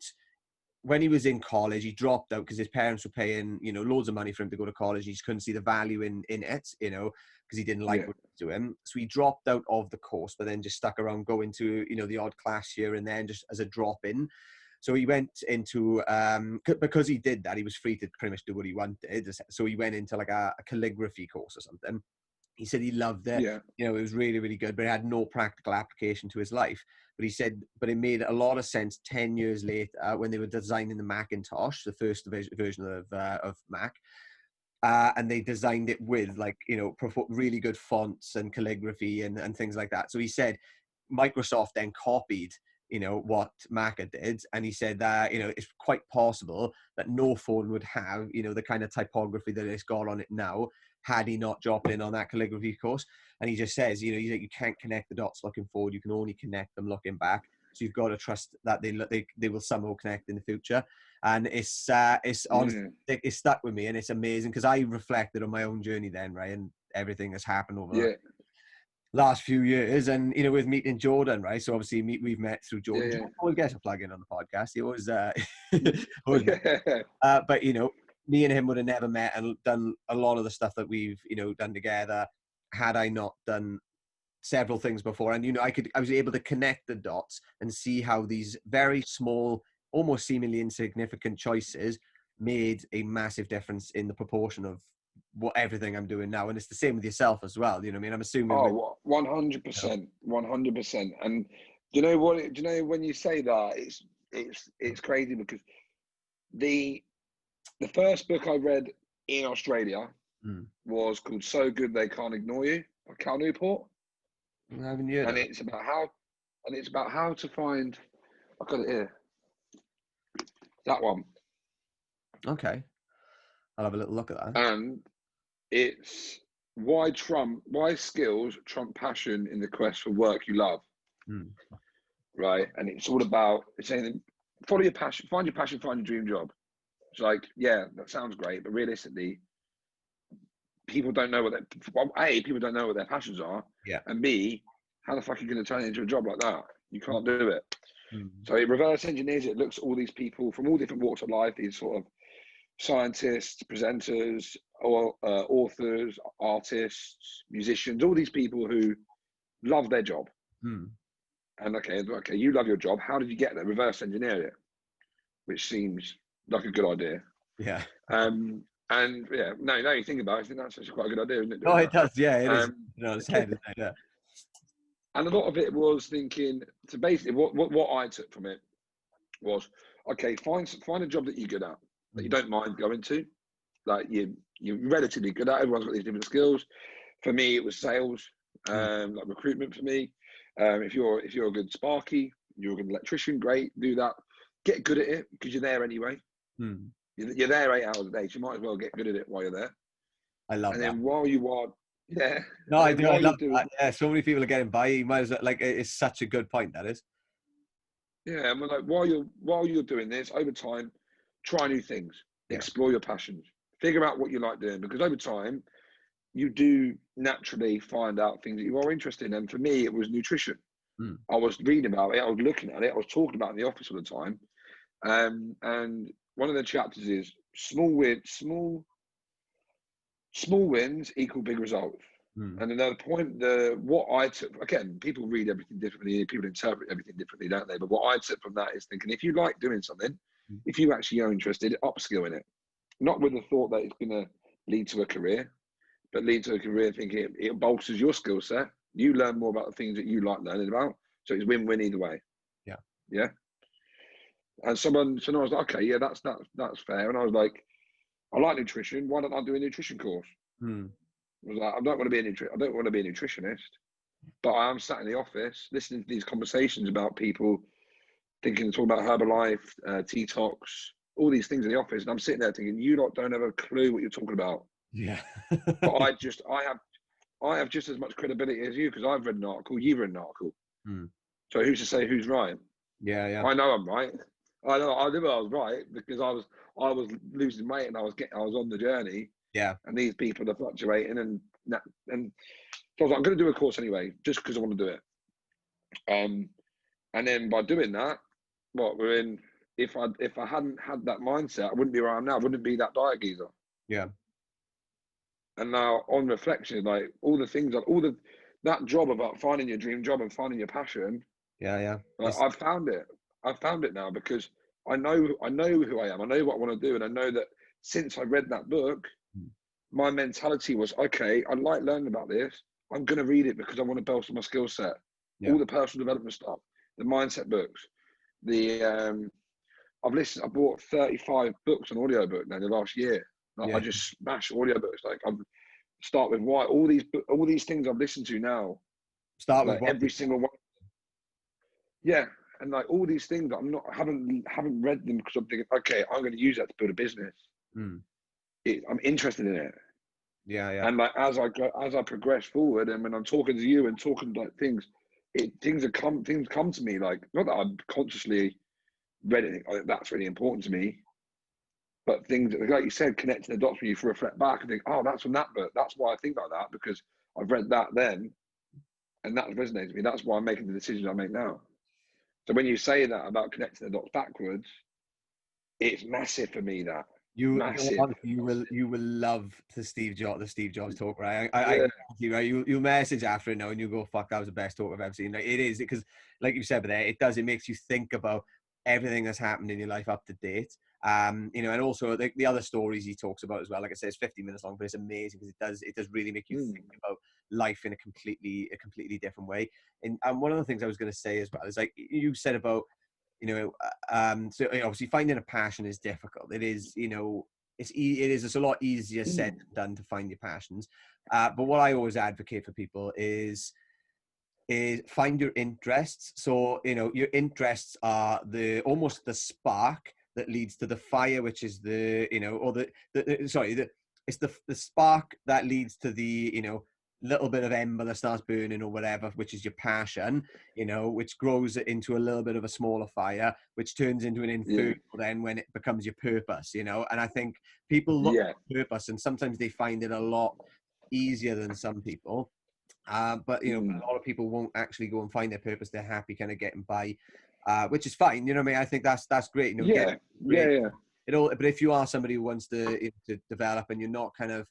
when he was in college, he dropped out because his parents were paying, you know, loads of money for him to go to college. He just couldn't see the value in it, you know, because he didn't like what it was to him. So he dropped out of the course, but then just stuck around going to, you know, the odd class here and then just as a drop in. So he went into, because he did that, he was free to pretty much do what he wanted. So he went into like a calligraphy course or something. He said he loved it. Yeah. You know, it was really, really good, but it had no practical application to his life. But he said, but it made a lot of sense 10 years later when they were designing the Macintosh, the first version of Mac. And they designed it with, like, you know, really good fonts and calligraphy and things like that. So he said Microsoft then copied, you know, what Mac did. And he said that, you know, it's quite possible that no phone would have, you know, the kind of typography that it's got on it now, had he not dropped in on that calligraphy course. And he just says, you know, you can't connect the dots looking forward. You can only connect them looking back. So you've got to trust that they will somehow connect in the future. And it's honestly, it stuck with me, and it's amazing because I reflected on my own journey then, right? And everything has happened over the last few years, and, you know, with meeting Jordan, right? So obviously we've met through Jordan. Jordan always gets a plug in on the podcast. He always, but, you know, me and him would have never met and done a lot of the stuff that we've, you know, done together had I not done several things before. And, you know, I was able to connect the dots and see how these very small, almost seemingly insignificant choices made a massive difference in the proportion of everything I'm doing now. And it's the same with yourself as well. You know what I mean? I'm assuming. 100%, 100%. And you know what? Do you know when you say that, it's crazy because the first book I read in Australia was called "So Good They Can't Ignore You" by Cal Newport. And it's about how to find. I've got it here. That one. Okay, I'll have a little look at that. And it's why skills trump passion in the quest for work you love. Right, and it's all about saying follow your passion, find your passion, find your dream job. It's like, yeah, that sounds great, but realistically, people don't know what people don't know what their passions are. Yeah. And B, How the fuck are you going to turn it into a job like that? You can't do it. Mm. So it reverse engineers it, looks at all these people from all different walks of life, these sort of scientists, presenters, or authors, artists, musicians, all these people who love their job. Mm. And okay, you love your job. How did you get there? Reverse engineer it, which seems like a good idea. Yeah. And yeah, now you think about it, I think that's actually quite a good idea, isn't it? Oh, it does. Yeah, it is. Um, It's head, isn't it? Yeah. And a lot of it was thinking, so basically what I took from it was, okay, find a job that you're good at, that you don't mind going to, like you're relatively good at. Everyone's got these different skills. For me, it was sales, like recruitment for me. If you're a good sparky, you're a good electrician, great, do that. Get good at it because you're there anyway. You're there 8 hours a day, so you might as well get good at it while you're there. I love and that. then while you are, yeah. No, I do. I love that. Yeah, so many people are getting by. You might as well, like, it's such a good point, that is. Yeah, and we're like, while you're doing this, over time, try new things, explore your passions, figure out what you like doing, because over time, you do naturally find out things that you are interested in. And for me, it was nutrition. I was reading about it, I was looking at it, I was talking about it in the office all the time. And one of the chapters is small wins equal big results. And another point, what I took, again, people read everything differently, people interpret everything differently, don't they? But what I took from that is thinking, if you like doing something, if you actually are interested, upskill in it. Not with the thought that it's going to lead to a career, but lead to a career thinking it bolsters your skill set. You learn more about the things that you like learning about. So it's win-win either way. Yeah. Yeah. And so I was like, okay, yeah, that's fair. And I was like, I like nutrition. Why don't I do a nutrition course? I was like, I don't want to be a nutritionist, but I am sat in the office listening to these conversations about people talking about Herbalife, detox, all these things in the office, and I'm sitting there thinking, you lot don't have a clue what you're talking about. Yeah. But I have just as much credibility as you because I've read an article, you've read an article. So who's to say who's right? Yeah. I know I'm right. I know I was right because I was losing weight and I was on the journey. Yeah. And these people are fluctuating and so I was like, I'm going to do a course anyway, just because I want to do it. And then by doing that, if I hadn't had that mindset, I wouldn't be where I am now. I wouldn't be that diet geezer. Yeah. And now on reflection, like that job about finding your dream job and finding your passion. Yeah. Like, I've found it now because I know who I am. I know what I want to do. And I know that since I read that book, my mentality was, okay, I like learning about this. I'm going to read it because I want to bolster my skill set. All the personal development stuff, the mindset books, I bought 35 books on audiobook now in the last year. Like, I just smash audiobooks. Like I start with why all these things I've listened to now. Start with every single one. Yeah, and like all these things, haven't read them because I'm thinking, okay, I'm going to use that to build a business. I'm interested in it. Yeah. And like as I progress forward, and when I'm talking to you and talking like things come to me, like not that I'm consciously read anything. I think that's really important to me. But things like you said, connecting the dots for you to reflect back and think, oh, that's from that book. That's why I think like that because I've read that then, and that resonates with me. That's why I'm making the decisions I make now. So when you say that about connecting the dots backwards, it's massive for me. That you will love the Steve Jobs talk, right? You message after it now and you go, fuck, that was the best talk I've ever seen. Like, it is, because like you said, but there it makes you think about everything that's happened in your life up to date. And also the other stories he talks about as well. Like I said, it's 50 minutes long, but it's amazing because it does really make you think about life in a completely different way. And one of the things I was going to say as well is, like you said about, so obviously finding a passion is difficult. It is, it's a lot easier said than done to find your passions. But what I always advocate for people is find your interests. So, your interests are almost the spark that leads to the fire, which is it's the spark that leads to the, little bit of ember that starts burning or whatever, which is your passion, which grows into a little bit of a smaller fire, which turns into an inferno then when it becomes your purpose, And I think people look for purpose and sometimes they find it a lot easier than some people. But you know, Mm. a lot of people won't actually go and find their purpose. They're happy kind of getting by, which is fine. You know what I mean? I think that's great. You know, Yeah, great. yeah, It all, but if you are somebody who wants to develop and you're not kind of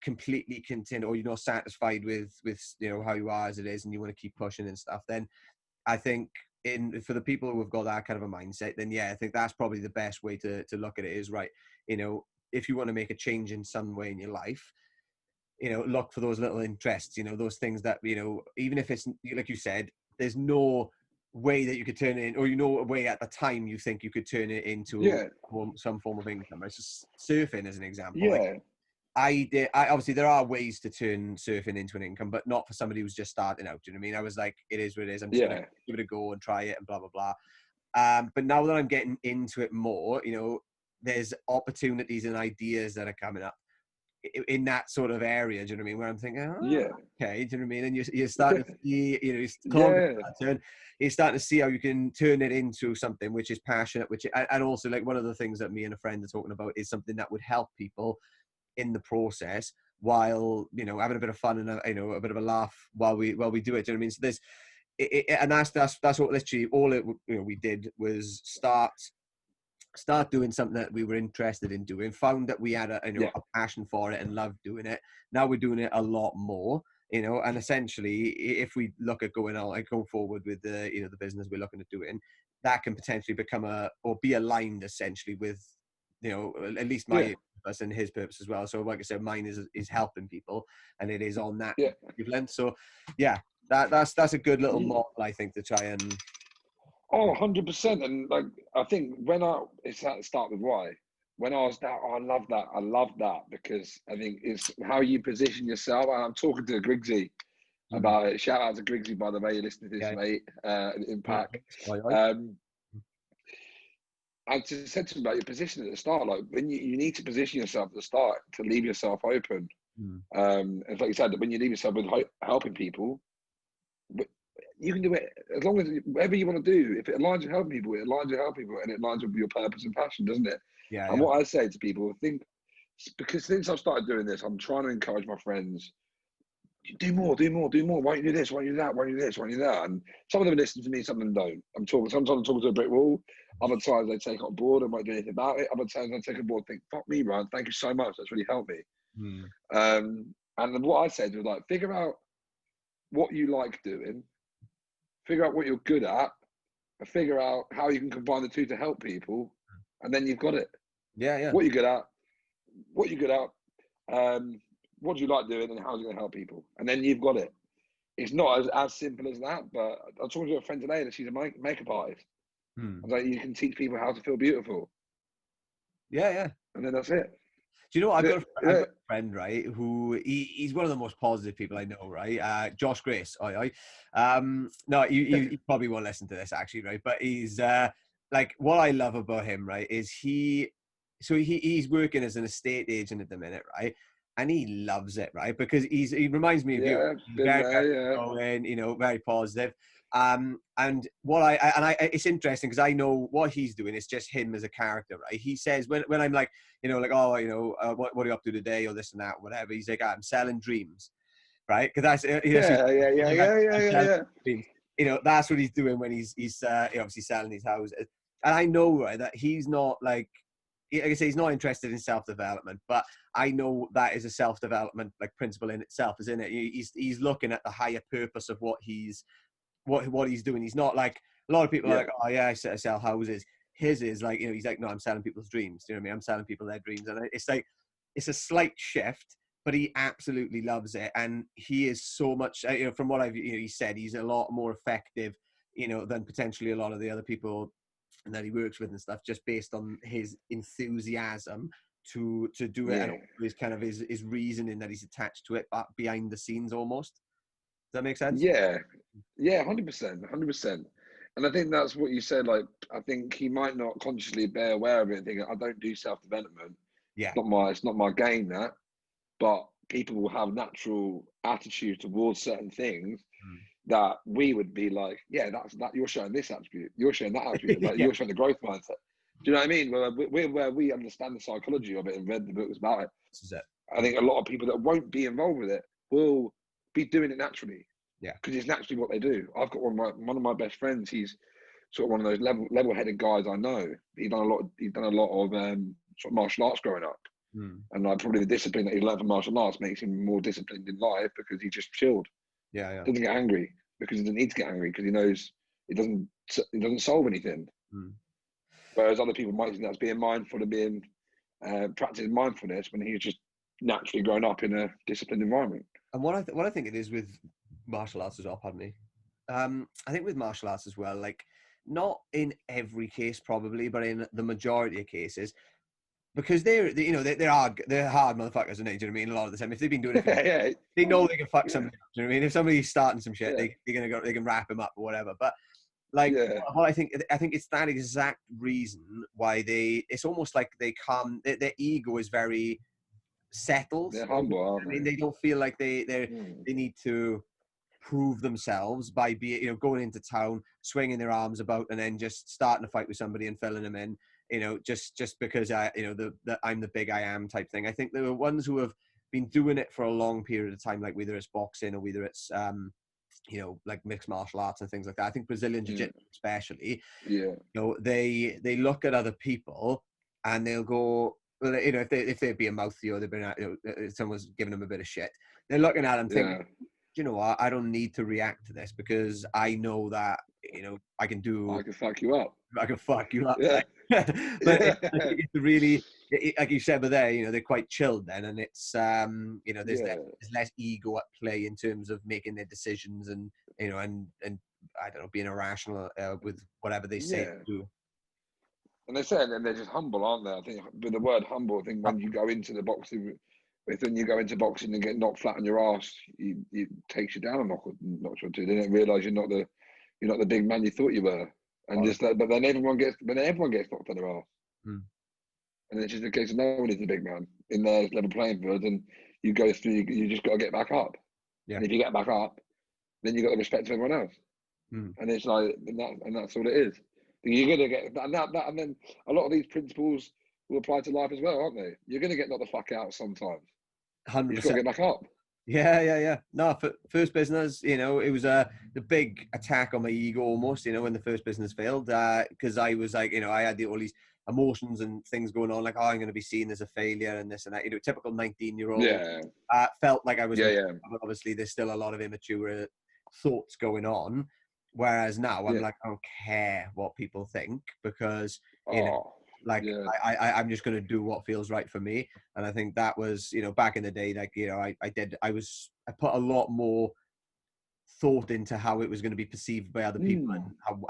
completely content, or you're not satisfied with you know how you are as it is, and you want to keep pushing and stuff, then I think for the people who have got that kind of a mindset, then yeah, I think that's probably the best way to look at it is, right, you know, if you want to make a change in some way in your life, you know, look for those little interests, you know, those things that, you know, even if it's like you said, there's no way that you could turn it in, or you know, a way at the time you think you could turn it into yeah, some form of income. It's just surfing as an example. Like yeah, I obviously there are ways to turn surfing into an income, but not for somebody who's just starting out. Do you know what I mean? I was like, it is what it is. I'm just gonna yeah, give it a go and try it and blah blah blah. But now that I'm getting into it more, you know, there's opportunities and ideas that are coming up in that sort of area. Do you know what I mean? Where I'm thinking, oh, yeah, okay, do you know what I mean? And you're starting to see, you know, yeah, you're starting to see how you can turn it into something which is passionate, and also like one of the things that me and a friend are talking about is something that would help people in the process, while, you know, having a bit of fun and you know, a bit of a laugh while we do it. Do you know what I mean? So there's and that's what literally all it, you know, we did was start doing something that we were interested in doing, found that we had a, you know, yeah, a passion for it and loved doing it. Now we're doing it a lot more, you know, and essentially if we look at going forward with the, you know, the business we're looking at doing, that can potentially become or be aligned essentially with, you know, at least yeah, my purpose and his purpose as well. So like I said, mine is helping people, and it is on that yeah. wavelength. So yeah, that's a good little Yeah. model, I think, to try and Oh, 100%. And like, I think it's at the start with why. When I was that, I love that. I love that because I think it's how you position yourself. And I'm talking to Grigsy about it. Shout out to Grigsy, by the way, you're listening to this, yeah. mate, in Pack. Aye, aye. Um, I just said to him about your position at the start. Like, when you need to position yourself at the start to leave yourself open. And like you said, when you leave yourself with helping people, you can do it as long as whatever you want to do. If it aligns with helping people, it aligns with helping people, and it aligns with your purpose and passion, doesn't it? Yeah, And yeah. what I say to people, because since I've started doing this, I'm trying to encourage my friends, do more, do more, do more. Why don't you do this? Why don't you do that? Why don't you do this? Why don't you do that? And some of them listen to me, some of them don't. Sometimes I'm talking to a brick wall. Other times they take it on board and won't do anything about it. Other times I take it on board and think, fuck me, Ryan, thank you so much. That's really helped me. And then what I said was like, figure out what you like doing, figure out what you're good at, and figure out how you can combine the two to help people, and then you've got it. Yeah, yeah. What you're good at, what you're good at, what do you like doing, and how's it going to help people, and then you've got it. It's not as simple as that, but I was talking to a friend today that she's a makeup artist. I was like, you can teach people how to feel beautiful. Yeah, yeah. And then that's it. Do you know what? Yeah, I've yeah, got a friend, right, who he's one of the most positive people I know, right? Josh Grace. No, you probably won't listen to this actually, right? But he's like, what I love about him, right, is he's working as an estate agent at the minute, right? And he loves it, right? Because he reminds me of you. yeah, He's been very, very there, yeah. going, you know, very positive. And it's interesting because I know what he's doing is just him as a character, right? He says when I'm like, you know, like, oh, you know, what are you up to today, or this and that, whatever. He's like, I'm selling dreams, right? Because that's, you know, Yeah. dreams. You know, that's what he's doing when he's obviously selling his houses. And I know, right, that he's not like I say, he's not interested in self-development, but I know that is a self-development like principle in itself, isn't it? He's looking at the higher purpose of what he's doing. He's not like a lot of people are Yeah, like, oh yeah, I sell houses. His is like, you know, he's like, no, I'm selling people's dreams. Do you know what I mean? I'm selling people their dreams, and it's like it's a slight shift, but he absolutely loves it, and he is so much. You know, from what he said, he's a lot more effective, you know, than potentially a lot of the other people that he works with and stuff, just based on his enthusiasm to do it, and yeah. his kind of his reasoning that he's attached to it, but behind the scenes almost. Does that make sense? Yeah, yeah, 100%, 100%. And I think that's what you said. Like, I think he might not consciously be aware of it and think, I don't do self-development. Yeah. It's not my game, that. But people will have natural attitude towards certain things that we would be like, yeah, that you're showing this attribute, you're showing that attribute, like Yeah. you're showing the growth mindset. Do you know what I mean? Where we understand the psychology of it and read the books about it. This is it. I think a lot of people that won't be involved with it will be doing it naturally. Yeah. Because it's naturally what they do. I've got one of my best friends. He's sort of one of those level-headed guys I know. He's done a lot of sort of martial arts growing up. And like probably the discipline that he learned from martial arts makes him more disciplined in life because he just chilled. Yeah. Doesn't get angry because he doesn't need to get angry because he knows it doesn't solve anything. Whereas other people might think that's being mindful and being practicing mindfulness when he's just naturally grown up in a disciplined environment. And what I think it is with martial arts as well, pardon me. I think with martial arts as well, like not in every case probably, but in the majority of cases, because they're hard motherfuckers, isn't it? Do you know what I mean? A lot of the time, if they've been doing it, they know they can fuck somebody up. Do you know what I mean? If somebody's starting some shit, they can wrap him up or whatever. But like, what I think it's that exact reason why it's almost like their ego is very settled. They're humble, aren't they? I mean, they don't feel like they need to prove themselves by going into town, swinging their arms about, and then just starting a fight with somebody and filling them in. Just because I'm the big I am type thing. I think there are ones who have been doing it for a long period of time, like whether it's boxing or whether it's like mixed martial arts and things like that. I think Brazilian Jiu-Jitsu especially, they look at other people and they'll go, well, if they'd be a mouthy or they've been someone's giving them a bit of shit, they're looking at them thinking, you know what, I don't need to react to this because I know that I can fuck you up. I can fuck you up. Yeah. But it's really, like you said, but they're quite chilled then, and it's there's less ego at play in terms of making their decisions and and I don't know, being irrational with whatever they say to do. And they say, and they're just humble, aren't they? I think with the word humble, I think when you go into the boxing, when you go into boxing and get knocked flat on your ass, it takes you down a notch or two. They don't realise you're not the big man you thought you were. And but then everyone gets knocked on their ass. And it's just a case of no one is the big man in their level playing field, and you go through. You just got to get back up. Yeah. And if you get back up, then you got the respect of everyone else. And it's like, and that's all it is. You're gonna get and then a lot of these principles will apply to life as well, aren't they? You're gonna get knocked the fuck out sometimes. 100%. You just got to get back up. Yeah. No, for first business, it was the big attack on my ego almost, when the first business failed, because I was like, I had all these emotions and things going on, like, I'm going to be seen as a failure and this and that, typical 19-year-old. Felt like I was, but obviously there's still a lot of immature thoughts going on. Whereas now I'm like, I don't care what people think because, I'm just going to do what feels right for me. And I think that was, back in the day, like, I put a lot more thought into how it was going to be perceived by other people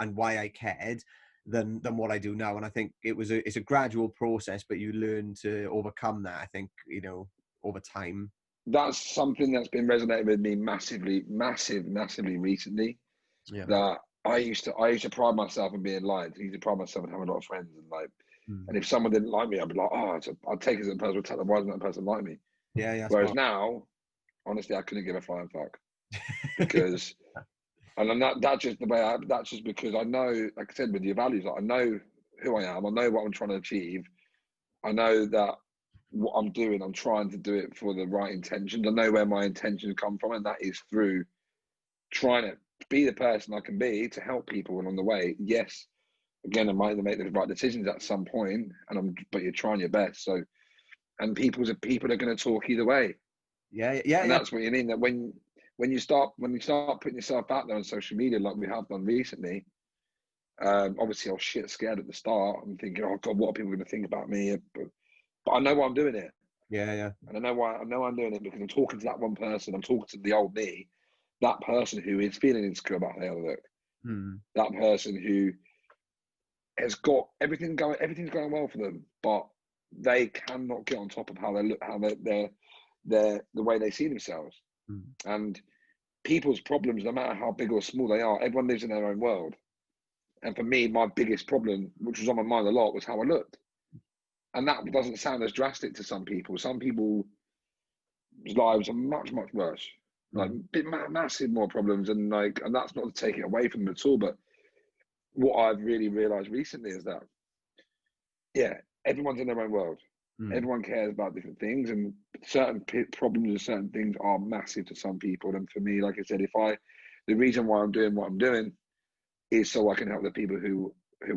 and why I cared than what I do now. And I think it's a gradual process, but you learn to overcome that, I think, over time. That's something that's been resonating with me massively recently. Yeah. That I used to pride myself in being liked. I used to pride myself in having a lot of friends, and like, and if someone didn't like me, I'd be like, I'd take it as a personal attack. Why doesn't that person like me? Yeah. Whereas now, honestly, I couldn't give a flying fuck because, and that's just the way. That's just because I know, like I said, with your values, like, I know who I am. I know what I'm trying to achieve. I know that what I'm doing, I'm trying to do it for the right intentions. I know where my intentions come from, and that is through trying to be the person I can be to help people along the way. Yes, again, I might make the right decisions at some point, but you're trying your best. So, and people are going to talk either way. Yeah. And that's what you mean. That when you start putting yourself out there on social media, like we have done recently, obviously I was shit scared at the start. I'm thinking, oh God, what are people going to think about me? But I know why I'm doing it. Yeah. And I know I'm doing it because I'm talking to that one person. I'm talking to the old me. That person who is feeling insecure about how they look, that person who has got everything's going well for them, but they cannot get on top of how they look, how they're the way they see themselves. And people's problems, no matter how big or small they are, everyone lives in their own world. And for me, my biggest problem, which was on my mind a lot, was how I looked. And that doesn't sound as drastic to some people. Some people's lives are much, much worse. Like massive more problems, and that's not to take it away from them at all. But what I've really realised recently is that, everyone's in their own world. Everyone cares about different things, and certain problems and certain things are massive to some people. And for me, like I said, the reason why I'm doing what I'm doing is so I can help the people who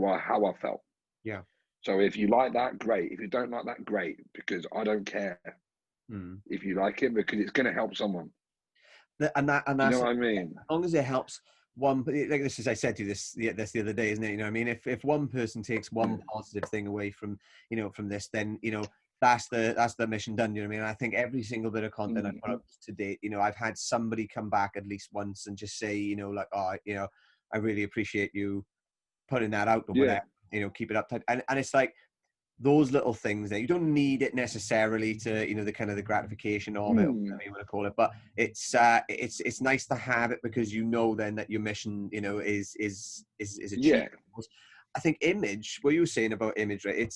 are how I felt. Yeah. So if you like that, great. If you don't like that, great, because I don't care if you like it, because it's going to help someone. And that's, you know what I mean? as long as it helps one, like this, as I said to you this the other day, isn't it? You know what I mean? If one person takes one positive thing away from, from this, then, that's the mission done. You know what I mean? And I think every single bit of content I've put up to date, I've had somebody come back at least once and just say, like, oh, I really appreciate you putting that out or whatever, keep it up tight. And it's like, those little things that you don't need it necessarily to, the kind of the gratification of it, or whatever you want to call it, but it's nice to have it, because then that your mission, is achieved. I think what you were saying about image, right?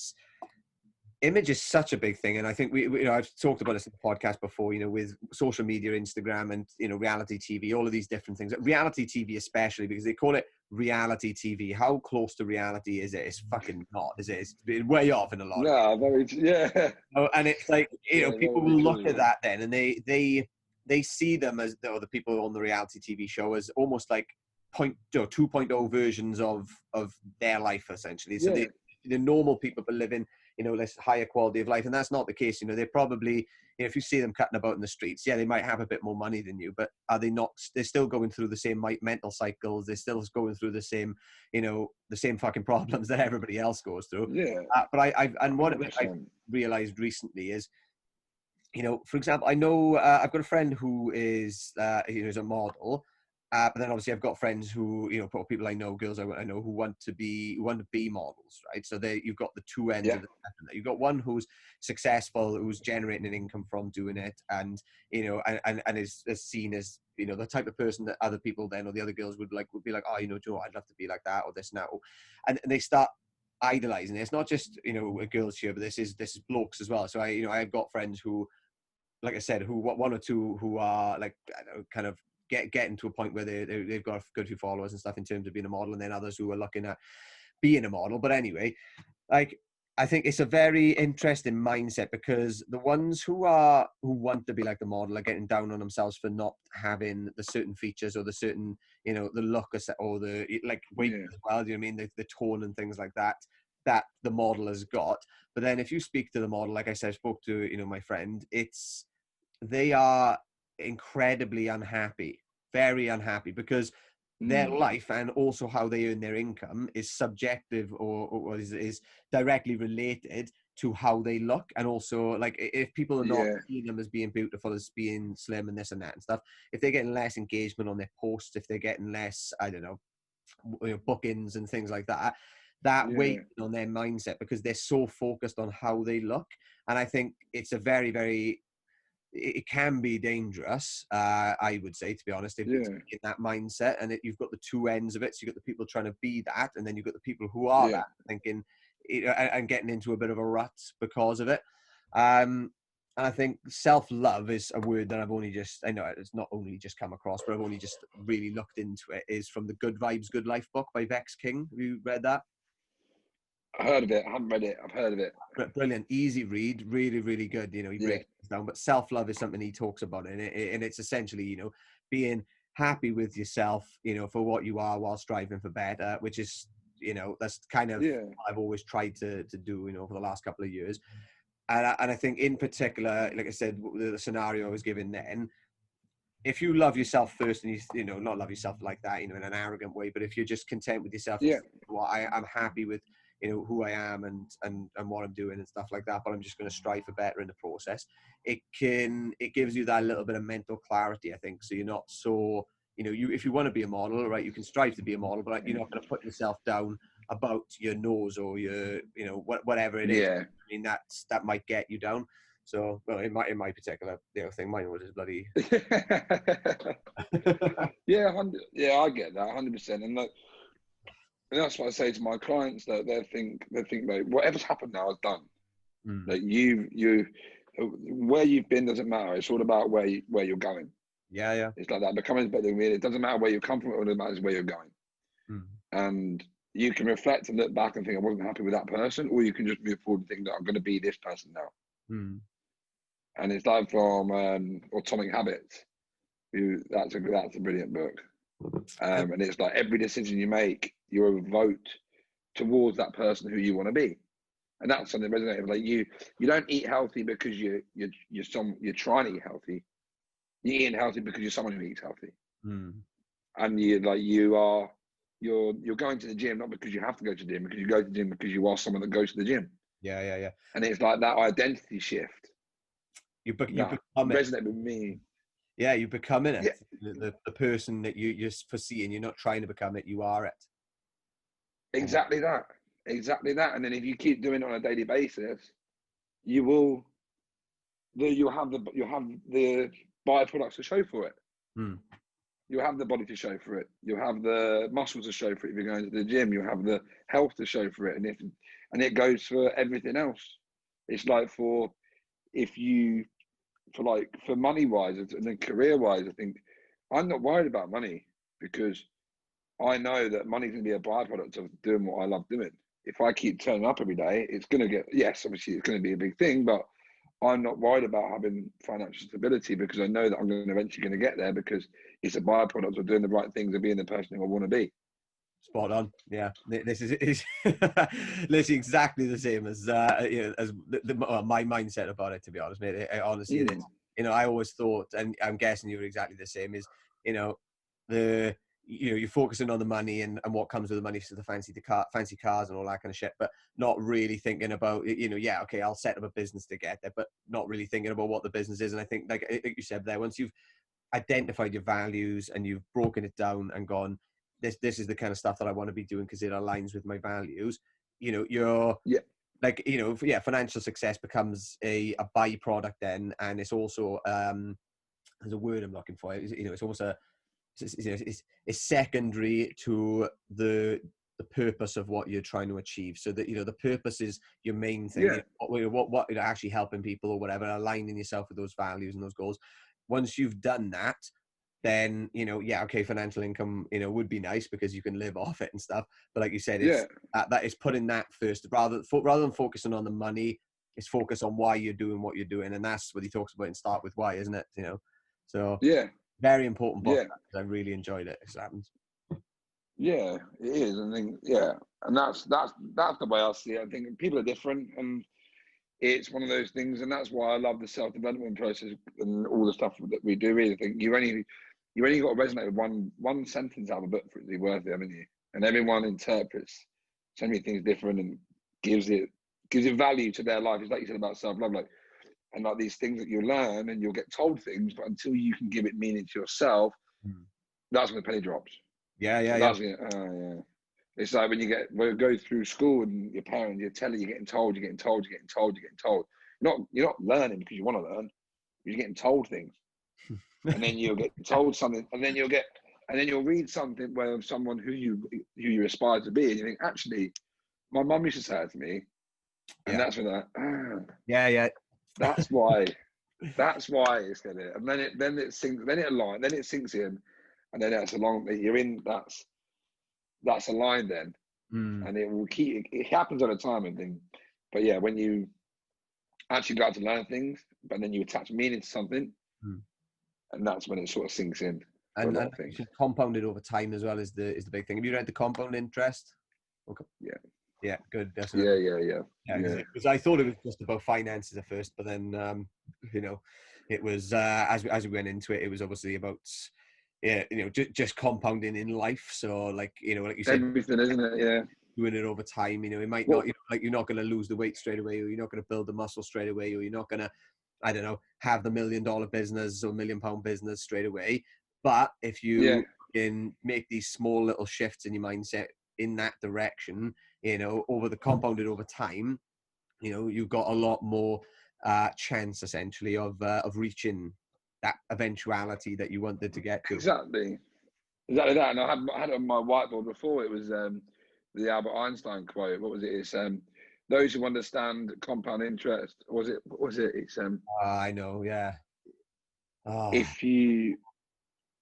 Image is such a big thing, and I think we I've talked about this in the podcast before, with social media, Instagram, and reality TV, all of these different things. Reality TV especially, because they call it reality TV. How close to reality is it? It's fucking not, is it? It's way off in a lot of ways. Oh, and it's like, people will look at that then, and they see them as the people on the reality TV show as almost like 2.0 versions of their life, essentially. So the normal people are living, less higher quality of life, and that's not the case. They're probably, if you see them cutting about in the streets, they might have a bit more money than you, but are they not? They're still going through the same mental cycles. They're still going through the same, the same fucking problems that everybody else goes through. But I've realized recently is, for example, I know I've got a friend who is is a model. But then obviously I've got friends who, people I know, girls I know, who want to be models, right? So you've got the two ends of the spectrum. You've got one who's successful, who's generating an income from doing it, and and is seen as, the type of person that other people then, or the other girls would be like, oh, Joe, I'd love to be like that, or this now, and they start idolizing it. It's not just girls here, but this is blokes as well. So I've got friends who, like I said, who one or two who are like, kind of getting to a point where they've got a good few followers and stuff in terms of being a model, and then others who are looking at being a model. But anyway, like, I think it's a very interesting mindset, because the ones who want to be like the model are getting down on themselves for not having the certain features, or the certain, the look, or the like weight as well. Do you know what I mean? The tone and things like that the model has got. But then if you speak to the model, like I said, I spoke to my friend, they are incredibly unhappy, very unhappy, because their life, and also how they earn their income, is subjective, or is directly related to how they look. And also, like, if people are not seeing them as being beautiful, as being slim and this and that and stuff, if they're getting less engagement on their posts, if they're getting less, I don't know, bookings and things like that, weight on their mindset, because they're so focused on how they look. And I think it's a very, very, it can be dangerous, I would say, to be honest, if it's in that mindset. And you've got the two ends of it. So you've got the people trying to be that, and then you've got the people who are that, thinking, and getting into a bit of a rut because of it. And I think self-love is a word that I know it's not only just come across, but I've only just really looked into it, is from the Good Vibes, Good Life book by Vex King. Have you read that? I heard of it. I haven't read it. I've heard of it. Brilliant, easy read, really, really good. He breaks it down. But self-love is something he talks about, and it's essentially, being happy with yourself, for what you are, while striving for better, which is, that's kind of what I've always tried to do, for the last couple of years. And I think in particular, like I said, the scenario I was given then, if you love yourself first, and you not love yourself like that, in an arrogant way, but if you're just content with yourself, well, I'm happy with, who I am, and what I'm doing and stuff like that, but I'm just going to strive for better in the process. It gives you that little bit of mental clarity, I think. So you're not so, if you want to be a model, right, you can strive to be a model, but you're not going to put yourself down about your nose, or your, whatever it is. I mean, that might get you down. So, well, in my particular thing, my nose is bloody. I get that 100%, and that's what I say to my clients, that they think, mate, whatever's happened now is done. Like, you where you've been doesn't matter. It's all about where you're going. Yeah. It's like that. Becoming better than me. It doesn't matter where you come from. All that matters is where you're going. And you can reflect and look back and think I wasn't happy with that person, or you can just move forward and think that I'm going to be this person now. Hmm. And it's like from Atomic Habits. That's a brilliant book. And it's like every decision you make, you're a vote towards that person who you want to be. And that's something that resonated. Like you don't eat healthy because you're trying to eat healthy. You're eating healthy because you're someone who eats healthy. Hmm. And you're going to the gym not because you have to go to the gym, because you go to the gym because you are someone that goes to the gym. Yeah. And it's like that identity shift. You become it. Resonate with me. Yeah, you becoming it. Yeah. The person that you're foreseeing. You're not trying to become it. You are it. Exactly that. And then if you keep doing it on a daily basis, you'll have the byproducts to show for it. Hmm. You'll have the body to show for it. You'll have the muscles to show for it. If you're going to the gym, you'll have the health to show for it. And it goes for everything else. It's like for money wise and then career wise, I think I'm not worried about money because I know that money's going to be a byproduct of doing what I love doing. If I keep turning up every day, it's going to get, yes, obviously it's going to be a big thing, but I'm not worried about having financial stability because I know that I'm eventually going to get there because it's a byproduct of doing the right things and being the person who I want to be. Spot on. Yeah, this is exactly the same as my mindset about it. To be honest, mate, honestly, it is. I always thought, and I'm guessing you're exactly the same. Is you're focusing on the money and what comes with the money, so the fancy cars and all that kind of shit, but not really thinking about okay, I'll set up a business to get there, but not really thinking about what the business is. And I think, like you said there, once you've identified your values and you've broken it down and gone, this is the kind of stuff that I want to be doing because it aligns with my values. You're financial success becomes a byproduct then, and it's also there's a word I'm looking for. It's also it's secondary to the purpose of what you're trying to achieve. So that the purpose is your main thing. Yeah. What actually helping people or whatever, aligning yourself with those values and those goals. Once you've done that, then okay, financial income would be nice because you can live off it and stuff. But like you said, it's that is putting that first rather than focusing on the money. It's focus on why you're doing what you're doing, and that's what he talks about in Start With Why, isn't it? So yeah. Very important book. Yeah. I really enjoyed it. It happens. Yeah, it is. I think, and that's the way I see it. I think people are different, and it's one of those things, and that's why I love the self-development process and all the stuff that we do. Really, I think you only got to resonate with one sentence out of a book for it to be worth it, haven't you? And everyone interprets so many things different and gives it value to their life. It's like you said about self-love, and like these things that you learn, and you'll get told things, but until you can give it meaning to yourself, that's when the penny drops. Yeah. It's like when you go through school and your parents, you're getting told. You're not learning because you want to learn. You're getting told things, and then you'll get told something, and then you'll read something where someone who you aspire to be, and you think, actually, my mum used to say it to me, and that's when that's why it's gonna. And then it sinks in, and then that's along that you're in. That's a line then, and it will keep. It happens all the time and thing, but yeah, when you actually go out to learn things, but then you attach meaning to something, and that's when it sort of sinks in. And compounded over time as well is the big thing. Have you read The Compound Interest? Okay. Yeah, good. Yeah. Because I thought it was just about finances at first, but then it was as we went into it, it was obviously about just compounding in life. So like you said, everything, isn't it? Yeah. Doing it over time, it might not, you're not going to lose the weight straight away, or you're not going to build the muscle straight away, or you're not going to, I don't know, have the $1 million business or £1 million business straight away. But if you can make these small little shifts in your mindset in that direction, compounded over time, you've got a lot more chance essentially of reaching that eventuality that you wanted to get to. Exactly that. And I had it on my whiteboard before. It was the Albert Einstein quote. What was it? It's those who understand compound interest. What was it? It's I know, yeah.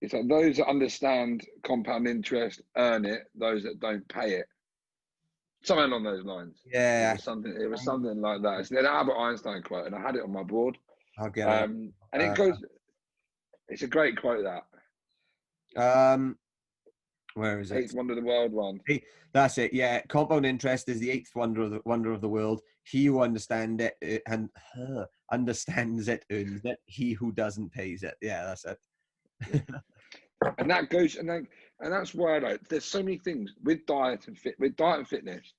It's like those that understand compound interest earn it. Those that don't pay it. Something along those lines. Yeah. It was something like that. It's an Albert Einstein quote, and I had it on my board. I'll get it. And it goes. It's a great quote, that. Where is it? Eighth wonder of the world one. That's it. Yeah, compound interest is the eighth wonder of the world. He who understands it and understands it earns it. He who doesn't pays it. Yeah, that's it. And that goes, and that's why, like, there's so many things with diet and fitness.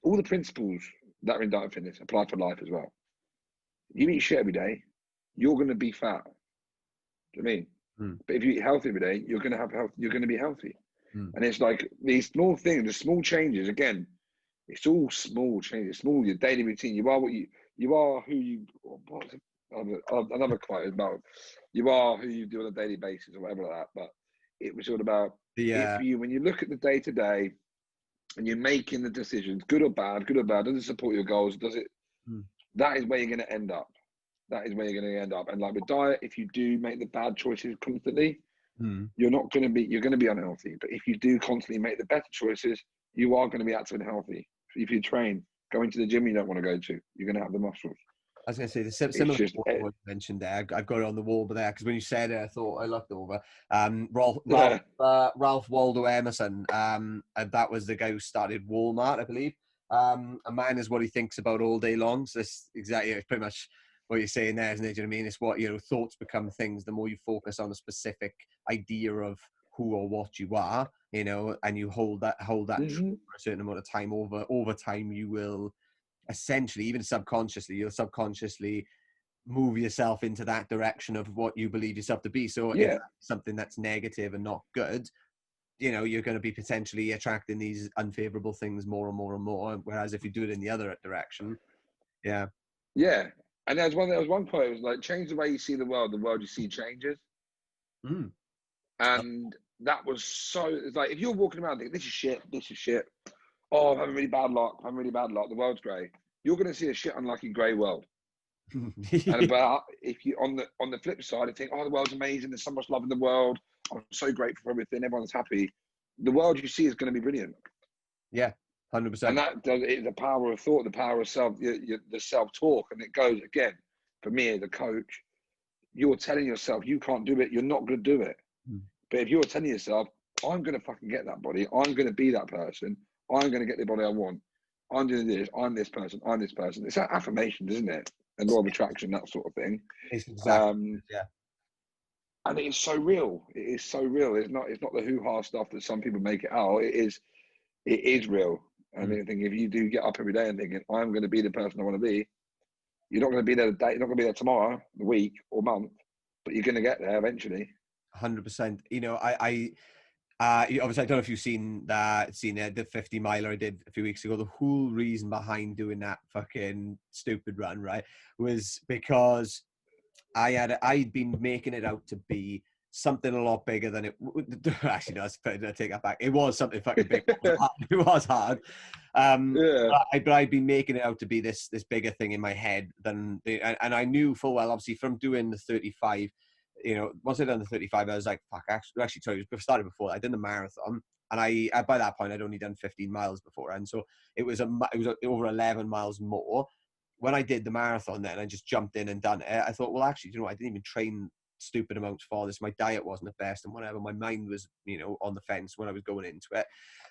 All the principles that are in diet and fitness apply for life as well. You eat shit every day, you're going to be fat. Do you know what I mean? But if you eat healthy every day, you're going to have health. You're going to be healthy. And it's like these small things, the small changes. Again, it's all small changes. Small, your daily routine. You are what you are. Who you. Another quote about you are who you do on a daily basis or whatever like that. But it was all about if you, when you look at the day to day, and you're making the decisions, good or bad, does it support your goals? Does it? That is where you're going to end up. That is where you're going to end up. And like with diet, if you do make the bad choices constantly, you're going to be unhealthy. But if you do constantly make the better choices, you are going to be active and healthy. If you train, going to the gym you don't want to go to, you're going to have the muscles. I was going to say the similar to what you mentioned there. I've got it on the wall, but there because when you said it, I thought I looked over. Ralph Waldo Emerson. That was the guy who started Walmart, I believe. A man is what he thinks about all day long. So it's exactly, it's pretty much what you're saying there, isn't it? Do you know what I mean? It's what, thoughts become things. The more you focus on a specific idea of who or what you are, and you hold that true for a certain amount of time, over time, you will essentially, even subconsciously, you'll subconsciously move yourself into that direction of what you believe yourself to be. So if something that's negative and not good, you're going to be potentially attracting these unfavorable things more and more and more. Whereas if you do it in the other direction, yeah. And there was one quote. It was like, change the way you see the world you see changes. And that was so. It's like if you're walking around thinking this is shit. Oh, I'm having really bad luck. The world's grey. You're going to see a shit unlucky grey world. But if you on the flip side, you think, oh, the world's amazing. There's so much love in the world. I'm so grateful for everything. Everyone's happy. The world you see is going to be brilliant. Yeah, 100%. And that is the power of thought, the power of the self-talk. And it goes again for me as a coach. You're telling yourself you can't do it. You're not going to do it. But if you're telling yourself, I'm going to fucking get that body. I'm going to be that person. I'm going to get the body I want. I'm doing this. I'm this person. I'm this person. It's that affirmation, isn't it? And law of attraction, that sort of thing. It's exactly, And it is so real. It is so real. It's not the hoo-ha stuff that some people make it out. It is real. And I think if you do get up every day and thinking, I'm going to be the person I want to be, you're not going to be there today. You're not going to be there tomorrow, the week or month, but you're going to get there eventually. 100%. Obviously, I don't know if you've seen the 50 miler I did a few weeks ago. The whole reason behind doing that fucking stupid run, right, was because I'd been making it out to be something a lot bigger than it. Actually, no, I take that back. It was something fucking big. It was hard. But I'd been making it out to be this bigger thing in my head and I knew full well, obviously, from doing the 35. Once I'd done the 35, I was like, fuck, actually, sorry, I started before. I did the marathon, and I by that point, I'd only done 15 miles before. And so it was over 11 miles more. When I did the marathon then, I just jumped in and done it. I thought, well, actually, I didn't even train stupid amounts for this. My diet wasn't the best and whatever. My mind was, on the fence when I was going into it.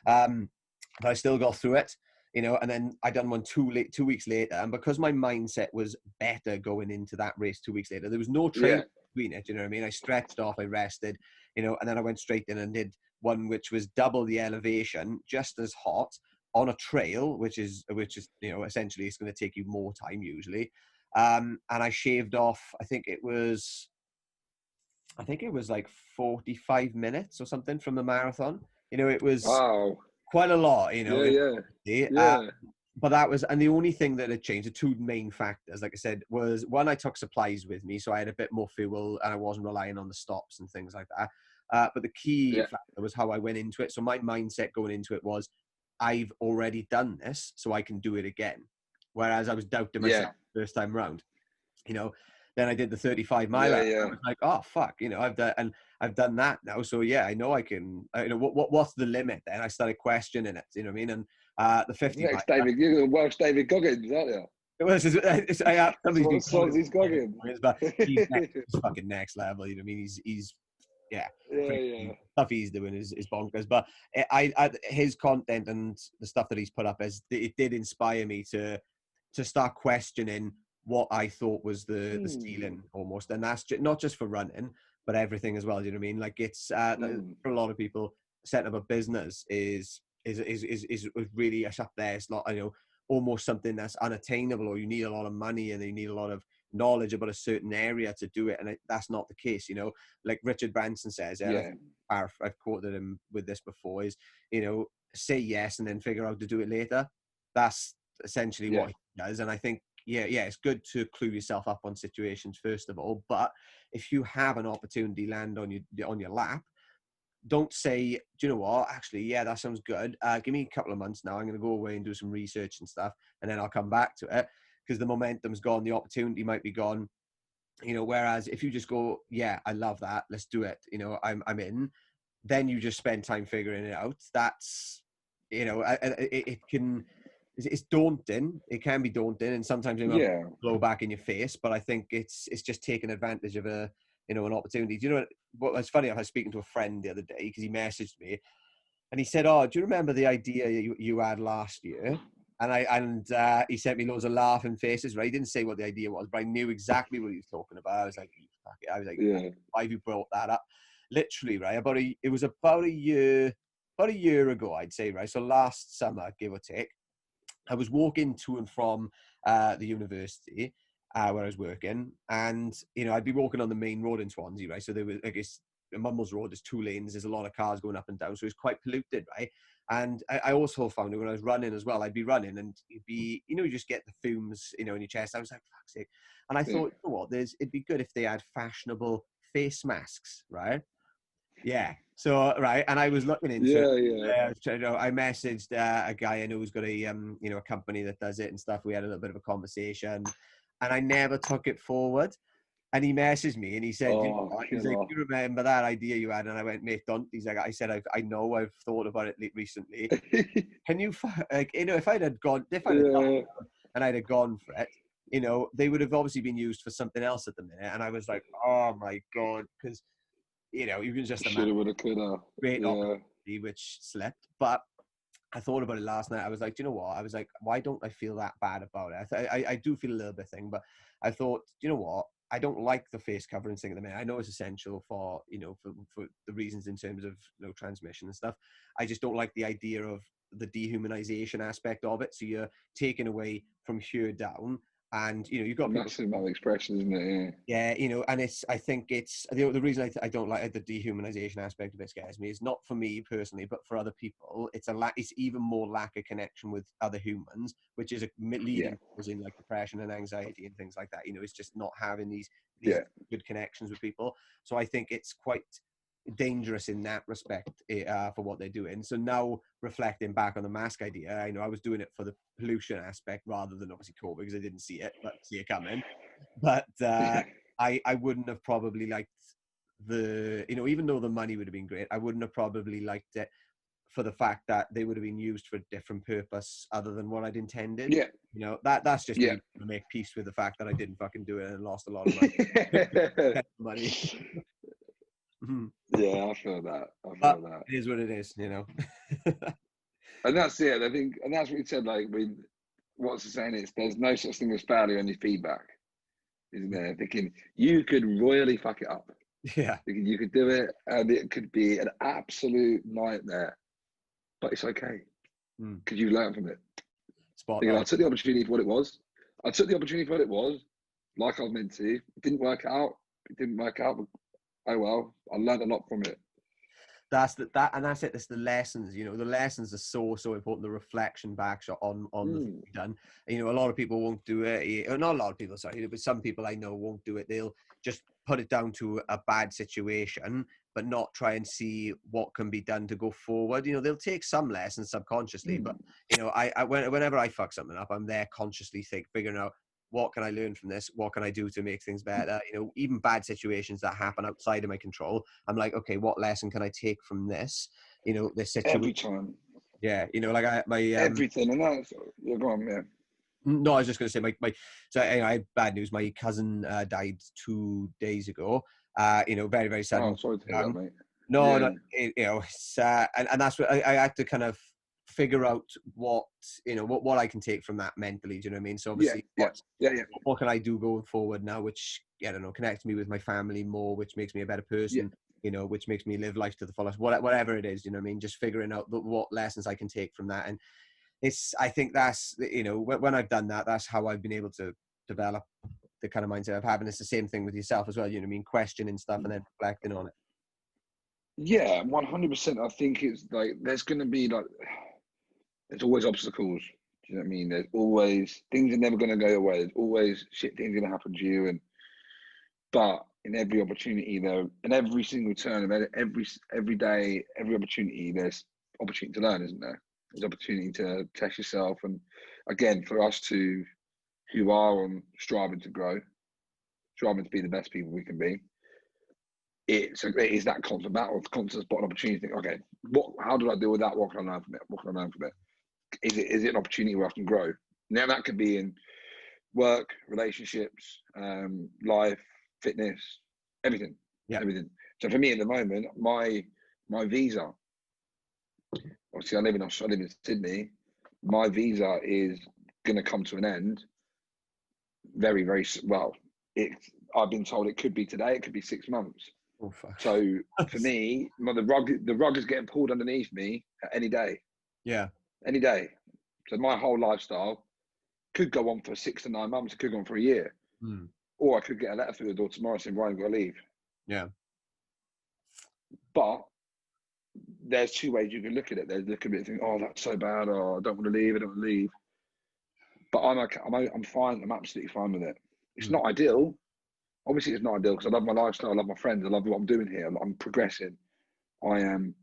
But I still got through it, and then I done one 2 weeks later. And because my mindset was better going into that race 2 weeks later, there was no training between it. You know what I mean? I stretched off, I rested, and then I went straight in and did one which was double the elevation, just as hot on a trail, which is essentially it's going to take you more time usually. And I shaved off, I think it was like 45 minutes or something from the marathon. It was quite a lot, but that was, and the only thing that had changed, the two main factors, like I said, was one, I took supplies with me, so I had a bit more fuel and I wasn't relying on the stops and things like that. But the key factor was how I went into it. So my mindset going into it was, I've already done this, so I can do it again. Whereas I was doubting myself first time round. Then I did the 35 mile. I was like, oh fuck, I've done that now. So I know I can. What's the limit? Then I started questioning it. You know what I mean? And The 50 Next David, you're the Welsh David Goggins, aren't you? Somebody's been Swansea Goggins. but he's fucking next level. You know what I mean? He's yeah, Yeah. stuff he's doing is bonkers. But his content and the stuff that he's put up it did inspire me to start questioning what I thought was the stealing almost, and that's not just for running, but everything as well. You know what I mean? Like it's for a lot of people, setting up a business is really up there. It's not, almost something that's unattainable, or you need a lot of money and you need a lot of knowledge about a certain area to do it, and that's not the case. Like Richard Branson says, I've quoted him with this before, is say yes and then figure out to do it later. That's essentially what he does. And I think it's good to clue yourself up on situations first of all, but if you have an opportunity land on your lap, don't say, do you know what, actually, that sounds good, give me a couple of months now, I'm going to go away and do some research and stuff, and then I'll come back to it, because the momentum's gone, the opportunity might be gone. Whereas if you just go, I love that, let's do it, I'm in, then you just spend time figuring it out. That's it's daunting, it can be daunting, and sometimes it might blow back in your face, but I think it's just taking advantage of an opportunity. Do you know what was funny? I was speaking to a friend the other day, because he messaged me and he said, "Oh, do you remember the idea you had last year?" And he sent me loads of laughing faces, right? He didn't say what the idea was, but I knew exactly what he was talking about. I was like, fuck it. Why have you brought that up? Literally, right? It was about a year ago, I'd say, right? So last summer, give or take, I was walking to and from the university where I was working, and I'd be walking on the main road in Swansea, right? So there was, I guess, Mumbles Road, there's 2 lanes, there's a lot of cars going up and down, so it's quite polluted, right? And I also found that when I was running as well, I'd be running and you'd be, you just get the fumes, in your chest. I was like, fuck's sake. And I thought, you know what, it'd be good if they had fashionable face masks, right? Yeah. So, right. And I was looking into it. I messaged a guy I know who's got a company that does it and stuff. We had a little bit of a conversation, and I never took it forward. And he messaged me and he said, he's like, "You remember that idea you had?" And I went, "Mate, don't." He's like, I said, I know, I've thought about it recently. Can you, if I'd have done it and I'd have gone for it, they would have obviously been used for something else at the minute. And I was like, oh my God, because, you can just imagine great opportunity which slipped. But I thought about it last night. I was like, do you know what? I was like, why don't I feel that bad about it? I do feel a little bit thing, but I thought, you know what? I don't like the face covering thing at the minute. I know it's essential for, for the reasons in terms of transmission and stuff. I just don't like the idea of the dehumanization aspect of it. So you're taking away from here down, and you've got people. That's about expression, isn't it? Yeah, and I think it's the reason I don't like the dehumanization aspect of it scares me is not for me personally, but for other people. It's even more lack of connection with other humans, which is leading causing like depression and anxiety and things like that. It's just not having these good connections with people. So I think it's quite dangerous in that respect for what they're doing. So now reflecting back on the mask idea, I was doing it for the pollution aspect rather than obviously COVID, because I didn't see it coming. But I wouldn't have probably liked even though the money would have been great, I wouldn't have probably liked it for the fact that they would have been used for a different purpose other than what I'd intended. That's just me to make peace with the fact that I didn't fucking do it and lost a lot of money. Yeah, I feel that. It is what it is, And that's it. I think, and that's what you said. Like, what's the saying? It's there's no such thing as failure, only feedback, isn't there? Thinking you could royally fuck it up. Yeah. Thinking you could do it, and it could be an absolute nightmare, but it's okay because you learn from it. I took the opportunity for what it was. Like I was meant to. It didn't work out. But, oh well, I learned a lot from it. That's it. That's the lessons. The lessons are so important. The reflection back shot on the thing you've done. A lot of people won't do it. Not a lot of people, sorry, but some people I know won't do it. They'll just put it down to a bad situation, but not try and see what can be done to go forward. They'll take some lessons subconsciously, but whenever I fuck something up, I'm there consciously figuring out, what can I learn from this? What can I do to make things better? Even bad situations that happen outside of my control, I'm like, okay, what lesson can I take from this? This situation. Every time. Yeah, you know, like my everything, and that's you're gone, yeah. no, I was just going to say my so you know, I had bad news. My cousin died 2 days ago. You know, very very Oh, sudden. sorry to hear that, mate. No, Yeah, no, you know, it's, and that's what I had to kind of figure out what, you know, what I can take from that mentally. Do you know what I mean? So yeah, obviously, yeah, yeah, yeah, what can I do going forward now, which, I don't know, connects me with my family more, which makes me a better yeah, person, you know, which makes me live life to the fullest, whatever it is, you know what I mean? Just figuring out what lessons I can take from that. And I think that's, you know, when I've done that, that's how I've been able to develop the kind of mindset I've had. And it's the same thing with yourself as well, you know what I mean? Questioning stuff and then reflecting on it. yeah. 100%. I think it's like there's going to be like there's always obstacles. Do you know what I mean? There's always things are never going to go away. There's always shit things going to happen to you, and but in every opportunity though, in every single turn of every day, every opportunity, there's opportunity to learn, isn't there? There's opportunity to test yourself, and again, for us to who are on striving to grow, striving to be the best people we can be. It is that constant battle, constant spot opportunity. Think, okay, how do I deal with that? What can I learn from it? What can I learn from it? Is it an opportunity where I can grow? Now that could be in work, relationships, life, fitness, everything, Yeah. everything. So for me at the moment, my visa, obviously I live in Sydney. My visa is going to come to an end very, very well. I've been told it could be today, it could be 6 months. Oh, fuck. So for me, the rug is getting pulled underneath me any day. Yeah. Any day. So my whole lifestyle could go on for 6 to 9 months. It could go on for a year. Or I could get a letter through the door tomorrow saying, Ryan, I've got to leave. Yeah. But there's two ways you can look at it. There's look at it and think, oh, that's so bad. Oh, I don't want to leave. I don't want to leave. But I'm okay. I'm fine. I'm absolutely fine with it. It's not ideal. Obviously, it's not ideal because I love my lifestyle. I love my friends. I love what I'm doing here. I'm progressing. I am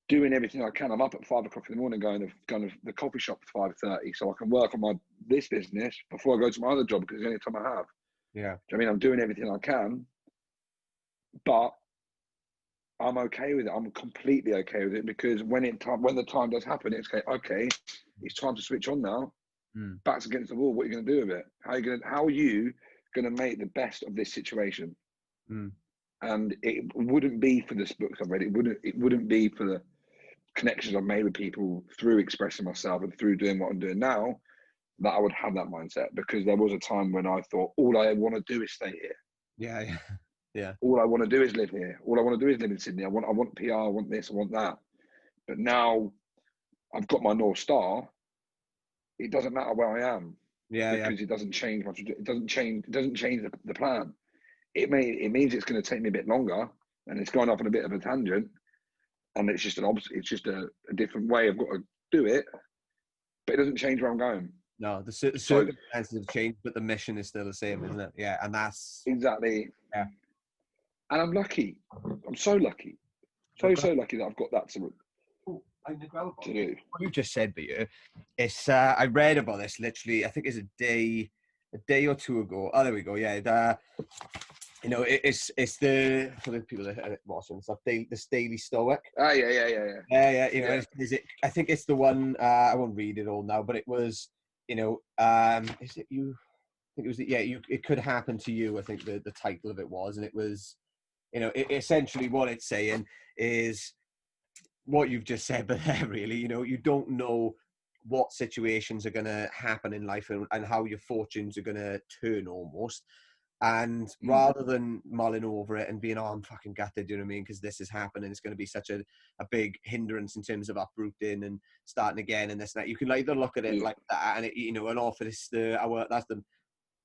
doing everything I can. I'm up at 5 o'clock in the morning going to the coffee shop at 5:30 so I can work on this business before I go to my other job because it's the only time I have. Yeah. I mean, I'm doing everything I can, but I'm okay with it. I'm completely okay with it because when the time does happen, it's okay, it's time to switch on now. Backs against the wall. What are you going to do with it? How are you going to make the best of this situation? And it wouldn't be for the books I've read. It wouldn't be for the connections I've made with people through expressing myself and through doing what I'm doing now that I would have that mindset, because there was a time when I thought all I want to do is stay here. Yeah. Yeah. All I want to do is live here. All I want to do is live in Sydney. I want PR. I want this. I want that. But now I've got my North Star. It doesn't matter where I am. Because it doesn't change much. It doesn't change the plan. It means it's going to take me a bit longer, and it's going off on a bit of a tangent, and it's just a different way I've got to do it, but it doesn't change where I'm going. No, the circumstances have changed, but the mission is still the same, isn't it? Yeah, and that's exactly. Yeah. And I'm lucky. I'm so lucky, so lucky that I've got that to do. What you just said, but it's I read about this literally. I think it's a day or two ago. Oh, there we go. Yeah, you know, it's the, for the people that are watching stuff, this Daily Stoic. Yeah. You know, is it? I think it's the one. I won't read it all now, but it was, you know, is it you? I think it was. Yeah, it could happen to you. I think the title of it was, and it was, you know, essentially what it's saying is what you've just said, but really, you know, you don't know what situations are going to happen in life and how your fortunes are going to turn almost. And rather than mulling over it and being, oh, I'm fucking gutted, you know what I mean? Because this is happening. It's going to be such a big hindrance in terms of uprooting and starting again and this and that. You can either look at it like that and, you know, and offer this, that's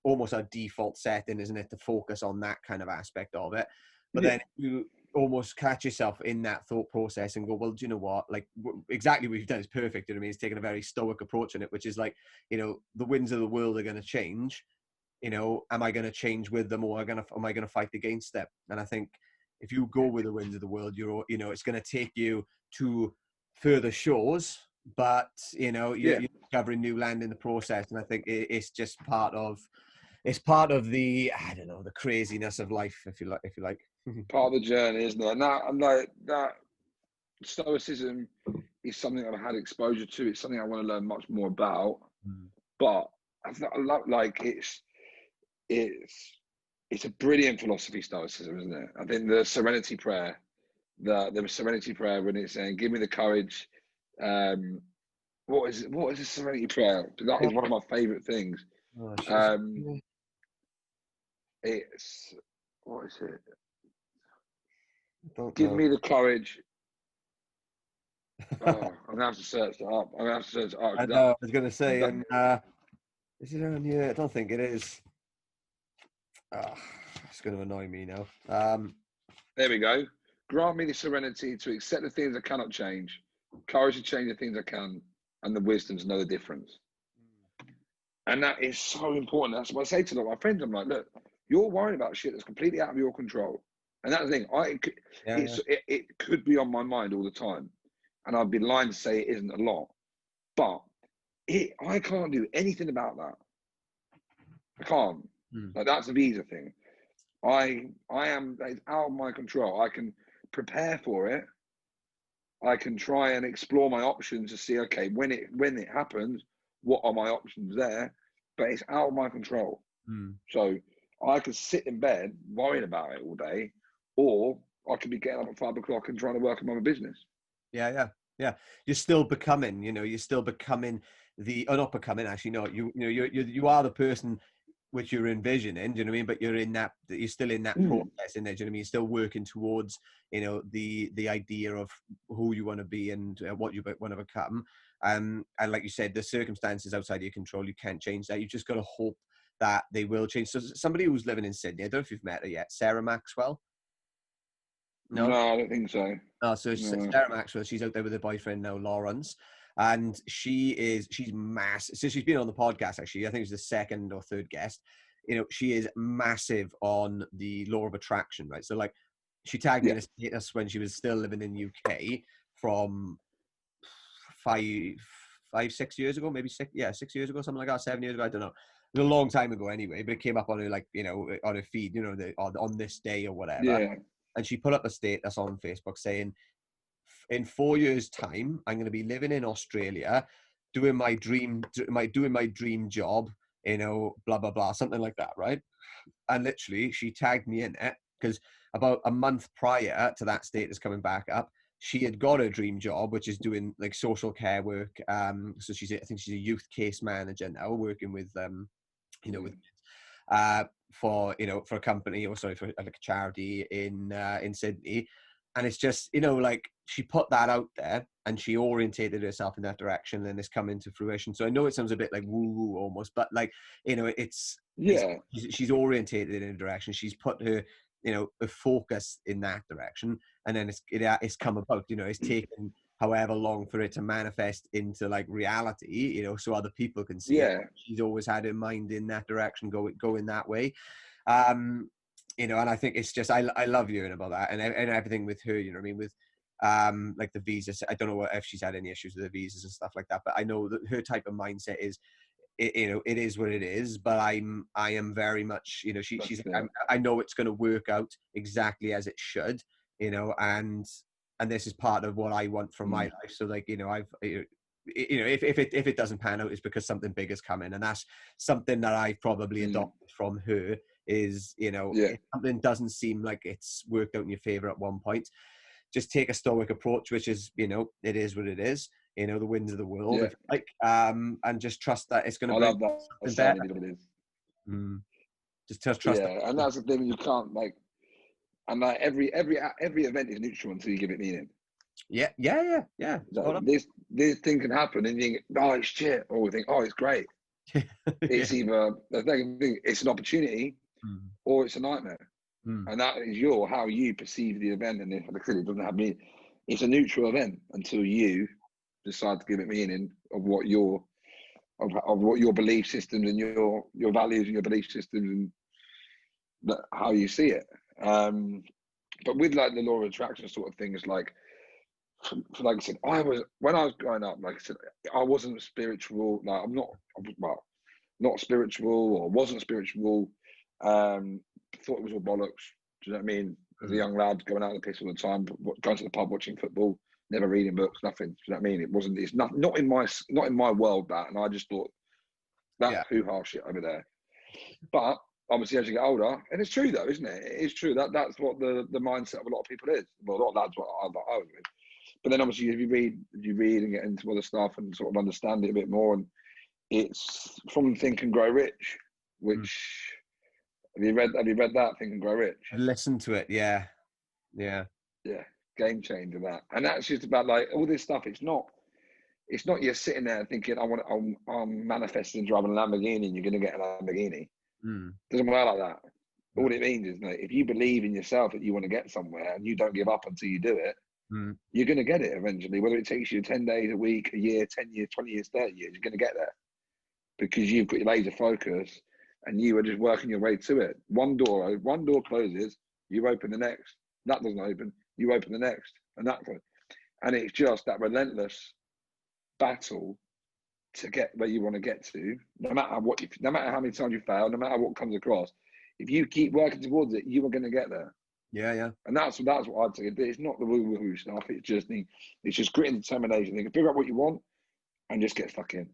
almost our default setting, isn't it? To focus on that kind of aspect of it. But then you almost catch yourself in that thought process and go, well, do you know what? Like exactly what you've done is perfect. You know what I mean? It's taking a very stoic approach in it, which is like, you know, the winds of the world are going to change. You know, am I going to change with them, or am I going to fight against them? And I think if you go with the winds of the world, you know, it's going to take you to further shores, but you know, you're discovering new land in the process. And I think it's just part of the, I don't know, the craziness of life, if you like. Part of the journey, isn't it? And that, I'm like that. Stoicism is something I've had exposure to. It's something I want to learn much more about. Mm. But I love, like, it's a brilliant philosophy, Stoicism, isn't it? I think the Serenity Prayer, the Serenity Prayer, when it's saying, "Give me the courage." What is it? What is a Serenity Prayer? That is one of my favourite things. Oh, It's, what is it? don't Give know. me the courage. Oh, I'm gonna have to search that up. I'm gonna have to search it up. I know. I was going to say, that, and is it on here? I don't think it is. Oh, it's going to annoy me now. there we go. Grant me the serenity to accept the things I cannot change, courage to change the things I can, and the wisdom to know the difference. And that is so important. That's what I say to a lot of my friends. I'm like, look, you're worrying about shit that's completely out of your control. And that's the thing. It could be on my mind all the time. And I'd be lying to say it isn't a lot. But I can't do anything about that. I can't. Like, that's a visa thing. It's out of my control. I can prepare for it. I can try and explore my options to see, okay, when it happens, what are my options there? But it's out of my control. So I could sit in bed worrying about it all day, or I could be getting up at 5 o'clock and trying to work on my business. Yeah. You're still becoming, you're still becoming not becoming, actually, no, you are the person which you're envisioning, do you know what I mean? But you're still in that process, in there, do you know what I mean? You're still working towards, the idea of who you want to be and what you want to become. And like you said, the circumstances outside of your control, you can't change that. You've just got to hope that they will change. So somebody who's living in Sydney, I don't know if you've met her yet, Sarah Maxwell. No, I don't think so. Oh, so No. Sarah Maxwell, she's out there with her boyfriend now, Lawrence, and she's massive. So she's been on the podcast, actually. I think it's the second or third guest. She is massive on the law of attraction, right? So, like, she tagged me in a status when she was still living in UK from 6 years ago, maybe 6 years ago, something like that, 7 years ago, I don't know. It was a long time ago anyway, but it came up on her, like, on her feed, on this day or whatever. Yeah. And she put up a status on Facebook saying, in 4 years' time, I'm going to be living in Australia, doing my dream job, blah, blah, blah, something like that, right? And literally, she tagged me in it because about a month prior to that status coming back up, she had got her dream job, which is doing, like, social care work. So I think she's a youth case manager now, working with, with for a company, or sorry, for like a charity in Sydney. And it's just, like, she put that out there and she orientated herself in that direction, and it's come into fruition. So I know it sounds a bit like woo-woo almost, but, like, she's orientated in a direction. She's put her, her focus in that direction, and then it's come about. It's taken however long for it to manifest into, like, reality, so other people can see it. She's always had her mind in that direction, going that way. And I think it's just, I love hearing about that and everything with her, what I mean, with like the visas. I don't know if she's had any issues with the visas and stuff like that, but I know that her type of mindset is, it is what it is. But I am very much, she's I know it's going to work out exactly as it should, and this is part of what I want from my life. So, like, if it doesn't pan out, it's because something big is coming, and that's something that I've probably adopted from her. Is, if something doesn't seem like it's worked out in your favor at one point, just take a stoic approach, which is, it is what it is, the winds of the world, if you like, and just trust that it's going to bring something better. Just trust that. And that's the thing, you can't, like, and like every event is neutral until you give it meaning. Yeah. Like, this thing can happen and you think, oh, it's shit, or you think, oh, it's great. It's either the thing, it's an opportunity, or it's a nightmare. And that is how you perceive the event. And if it doesn't have meaning, it's a neutral event until you decide to give it meaning of what your belief systems and your values and your belief systems and how you see it. But with, like, the law of attraction sort of things, like I said, when I was growing up, like I said, I wasn't spiritual. Like, not spiritual, or wasn't spiritual. Thought it was all bollocks. Do you know what I mean? As a young lad, going out on the piss all the time, going to the pub, watching football, never reading books, nothing. Do you know what I mean? It's not in my world, that. And I just thought, that's hoo-ha shit over there. But obviously, as you get older, and it's true though, isn't it? It is true that's what the mindset of a lot of people is. Well, a lot of that's what I was with. But then obviously, if you read and get into other stuff and sort of understand it a bit more, and it's from Think and Grow Rich, which have you read that, Think and Grow Rich? I listened to it, yeah. Game changer, that. And that's just about like all this stuff. It's not you're sitting there thinking I'm manifesting driving a Lamborghini and you're going to get a Lamborghini. Doesn't work like that. All it means is, mate, if you believe in yourself that you want to get somewhere and you don't give up until you do it, you're going to get it eventually. Whether it takes you 10 days, a week, a year, 10 years, 20 years, 30 years, you're going to get there because you've got your laser focus and you are just working your way to it. One door closes, you open the next. That doesn't open, you open the next, and that's it. And it's just that relentless battle to get where you want to get to, no matter how many times you fail, no matter what comes across. If you keep working towards it, you are going to get there. Yeah. And that's what I'd say. It's not the woo-woo stuff. It's just grit and determination. You can figure out what you want and just get stuck in.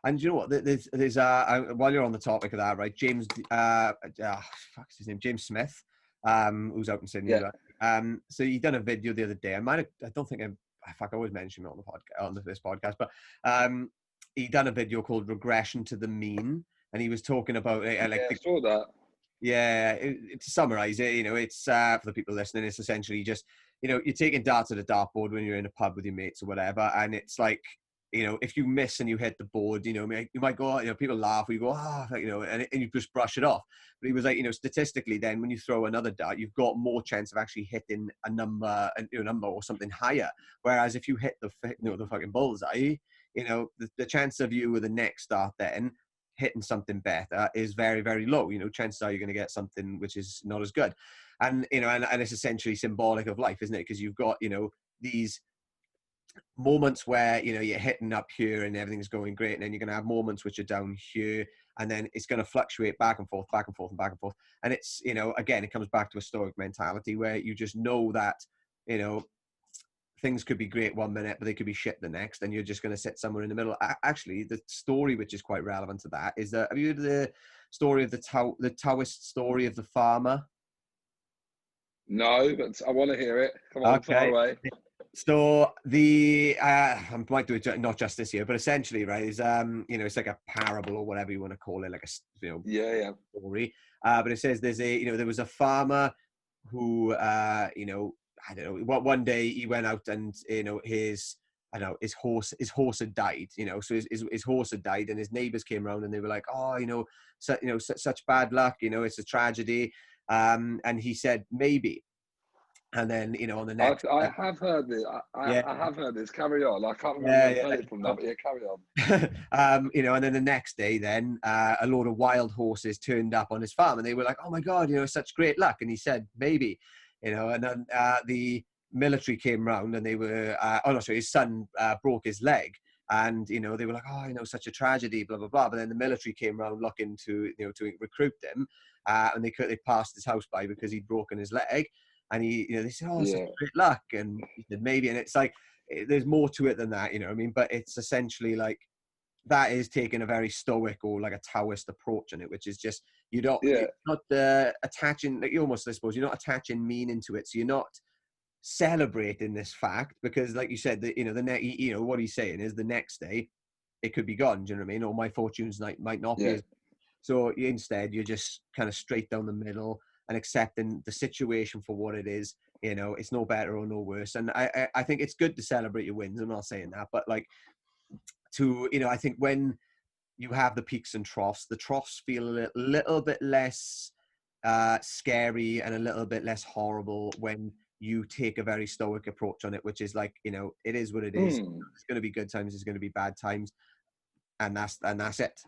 And you know what? There's while you're on the topic of that, right? James, fuck's his name? James Smith, who's out in Sydney. Yeah. Right? So he done a video the other day. I don't think I always mention it on the podcast, on this podcast, but he done a video called "Regression to the Mean," and he was talking about I saw that. Yeah, to summarize it, it's for the people listening, it's essentially just, you're taking darts at a dartboard when you're in a pub with your mates or whatever, and it's like, if you miss and you hit the board, you might go, people laugh, or you go, and you just brush it off. But he was like, statistically, then when you throw another dart, you've got more chance of actually hitting a number or something higher. Whereas if you hit the fucking bullseye, the chance of you with the next dart then hitting something better is very, very low. Chances are you're going to get something which is not as good. And, and it's essentially symbolic of life, isn't it? Because you've got, these moments where, you're hitting up here and everything's going great. And then you're going to have moments which are down here. And then it's going to fluctuate back and forth, back and forth, and back and forth. And it's, again, it comes back to a stoic mentality where you just know that, things could be great one minute, but they could be shit the next, and you're just going to sit somewhere in the middle. Actually, the story which is quite relevant to that is that, have you heard the story of the Taoist story of the farmer? No, but I want to hear it. Come on, far away. So I might do it not just this year, but essentially, right, is it's like a parable or whatever you want to call it, like a story. But it says there was a farmer who I don't know. One day he went out and his horse had died. So his horse had died, and his neighbors came around and they were like, oh, such bad luck. It's a tragedy. And he said maybe. And then on the next, I have heard this. I have heard this. Carry on. I can't remember it from that, but carry on. And then the next day, then a load of wild horses turned up on his farm, and they were like, oh my God, such great luck. And he said maybe. And then the military came round and they were, his son broke his leg, and, they were like, oh, such a tragedy, blah, blah, blah. But then the military came round looking to recruit him, and they passed his house by because he'd broken his leg, and they said, oh, such great luck. And he said, maybe. And it's like, there's more to it than that, but it's essentially like, that is taking a very stoic or like a Taoist approach in it, which is just, you're not attaching, like, you almost, I suppose, you're not attaching meaning to it. So you're not celebrating this fact because, like you said, what he's saying is the next day it could be gone. Do you know what I mean? Or my fortunes might not be. So instead, you're just kind of straight down the middle and accepting the situation for what it is. It's no better or no worse. And I think it's good to celebrate your wins. I'm not saying that, but like, I think when you have the peaks and troughs, the troughs feel a little bit less scary and a little bit less horrible when you take a very stoic approach on it, which is like, it is what it is. It's going to be good times, it's going to be bad times, and that's it.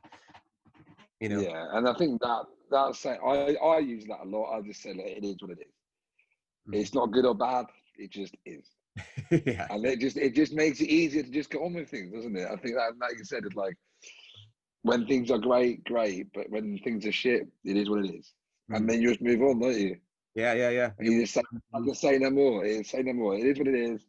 Yeah, and I think that's I use that a lot. I just say, like, it is what it is. It's not good or bad, it just is. Yeah. And it just makes it easier to just get on with things, doesn't it? I think that, like you said, it's like, when things are great, but when things are shit, it is what it is. And then you just move on, don't you? Yeah. And you just say, I can say no more. Say no more. It is what it is.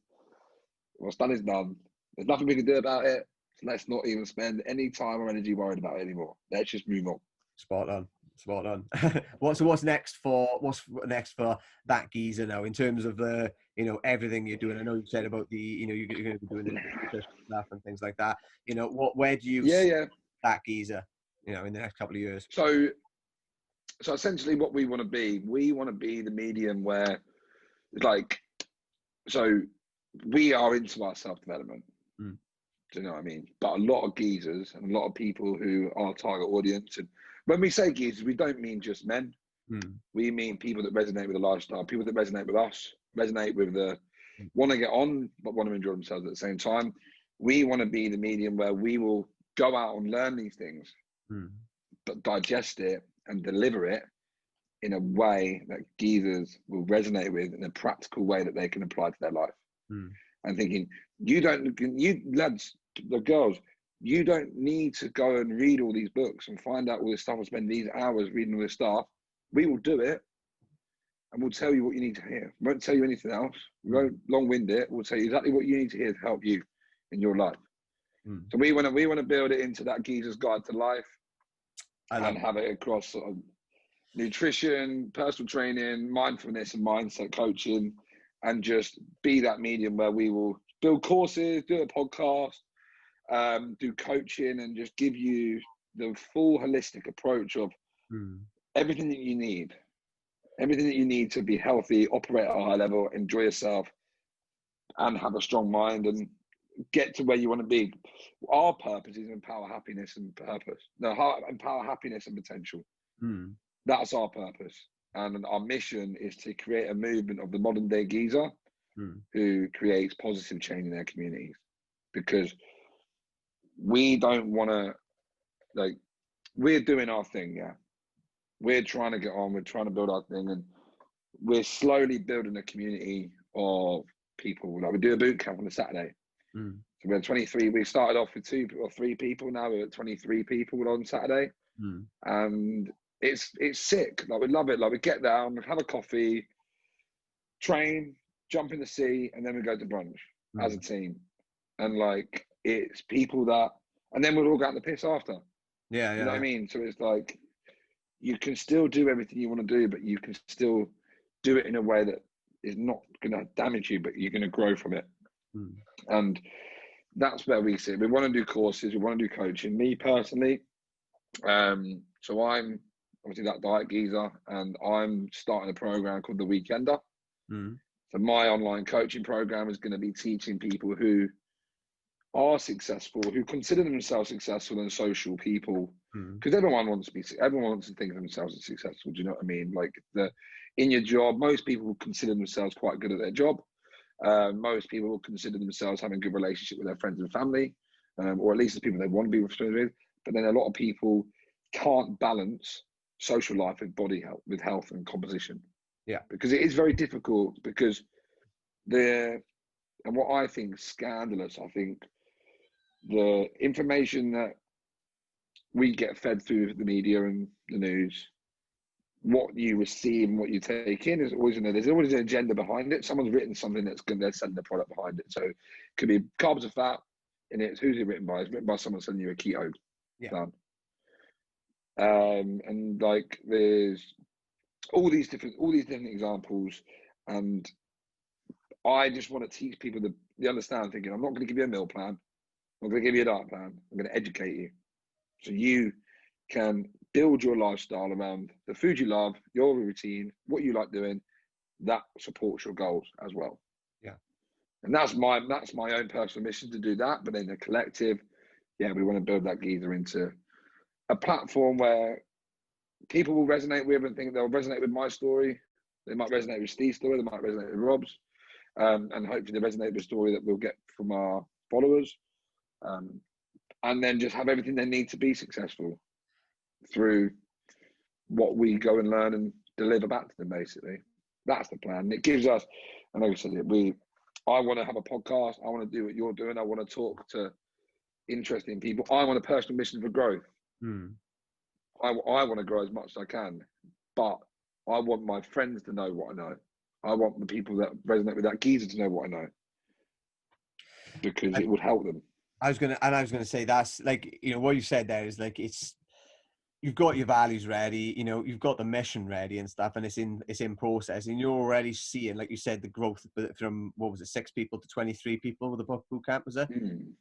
What's done is done. There's nothing we can do about it. So let's not even spend any time or energy worried about it anymore. Let's just move on. Spot on. Spot on. What's next for ThatGeezer now in terms of the, you know, everything you're doing? I know you said about the, you know, you're going to be doing the nutrition stuff and things like that. You know, where do you see ThatGeezer, you know, in the next couple of years? So essentially what we want to be the medium where, like, so we are into our self-development. Do you know what I mean? But a lot of geezers and a lot of people who are target audience, and when we say geezers, we don't mean just men. We mean people that resonate with the lifestyle, people that resonate with us, resonate with the want to get on, but want to enjoy themselves at the same time. We want to be the medium where we will go out and learn these things, but digest it and deliver it in a way that geezers will resonate with in a practical way that they can apply to their life. And thinking, you lads, the girls, you don't need to go and read all these books and find out all this stuff and spend these hours reading all this stuff. We will do it and we'll tell you what you need to hear. We won't tell you anything else. We won't long-wind it. We'll tell you exactly what you need to hear to help you in your life. So we want to build it into that geezer's guide to life and have it across sort of nutrition, personal training, mindfulness and mindset coaching, and just be that medium where we will build courses, do a podcast, do coaching, and just give you the full holistic approach of everything that you need to be healthy, operate at a high level, enjoy yourself, and have a strong mind and get to where you want to be. Our purpose is empower happiness and purpose. No, empower happiness and potential. That's our purpose. And our mission is to create a movement of the modern day geezer who creates positive change in their communities. Because we don't want to, like, we're doing our thing, yeah. We're trying to get on, we're trying to build our thing, and we're slowly building a community of people. Like, we do a boot camp on a Saturday. So we're 23, we started off with 2 or 3 people, now we're at 23 people on Saturday. And it's sick. Like, we love it. Like, we get down, have a coffee, train, jump in the sea, and then we go to brunch as a team. And like, it's people that, and then we'll all go out the piss after. You know what I mean? So it's like, you can still do everything you want to do, but you can still do it in a way that is not going to damage you, but you're going to grow from it. And that's where we sit. We want to do courses, we want to do coaching. Me personally, so I'm obviously that diet geezer, and I'm starting a program called The Weekender. So my online coaching program is going to be teaching people who are successful, who consider themselves successful and social people, because everyone wants to think of themselves as successful. Do you know what I mean? Like, in your job, most people will consider themselves quite good at their job. Most people will consider themselves having a good relationship with their friends and family, or at least the people they want to be friends with. But then a lot of people can't balance social life with body health, with health and composition. Because it is very difficult, because and what I think is scandalous, I think the information that we get fed through the media and the news, what you receive and what you take in is always, there's always an agenda behind it. Someone's written something they're selling the product behind it. So it could be carbs and fat, and who's it written by? It's written by someone selling you a keto plan. And like, there's all these different examples, and I just want to teach people the understand, thinking, I'm not going to give you a meal plan, I'm not going to give you a diet plan, I'm going to educate you so you can build your lifestyle around the food you love, your routine, what you like doing, that supports your goals as well. And that's my own personal mission, to do that. But in the collective, we want to build that geezer into a platform where people will resonate with and think they'll resonate with my story. They might resonate with Steve's story, they might resonate with Rob's, and hopefully they resonate with the story that we'll get from our followers, and then just have everything they need to be successful through what we go and learn and deliver back to them. Basically, that's the plan. It gives us, and like I said, I want to have a podcast, I want to do what you're doing, I want to talk to interesting people, I want a personal mission for growth. I want to grow as much as I can, but I want my friends to know what I know. I want the people that resonate with that geezer to know what I know. because it would help them. I was gonna say that's like, you know, what you said there is like, you've got your values ready, you know, you've got the mission ready and stuff, and it's in process, and you're already seeing, like you said, the growth from, what was it, 6 people to 23 people with the boot camp, was it?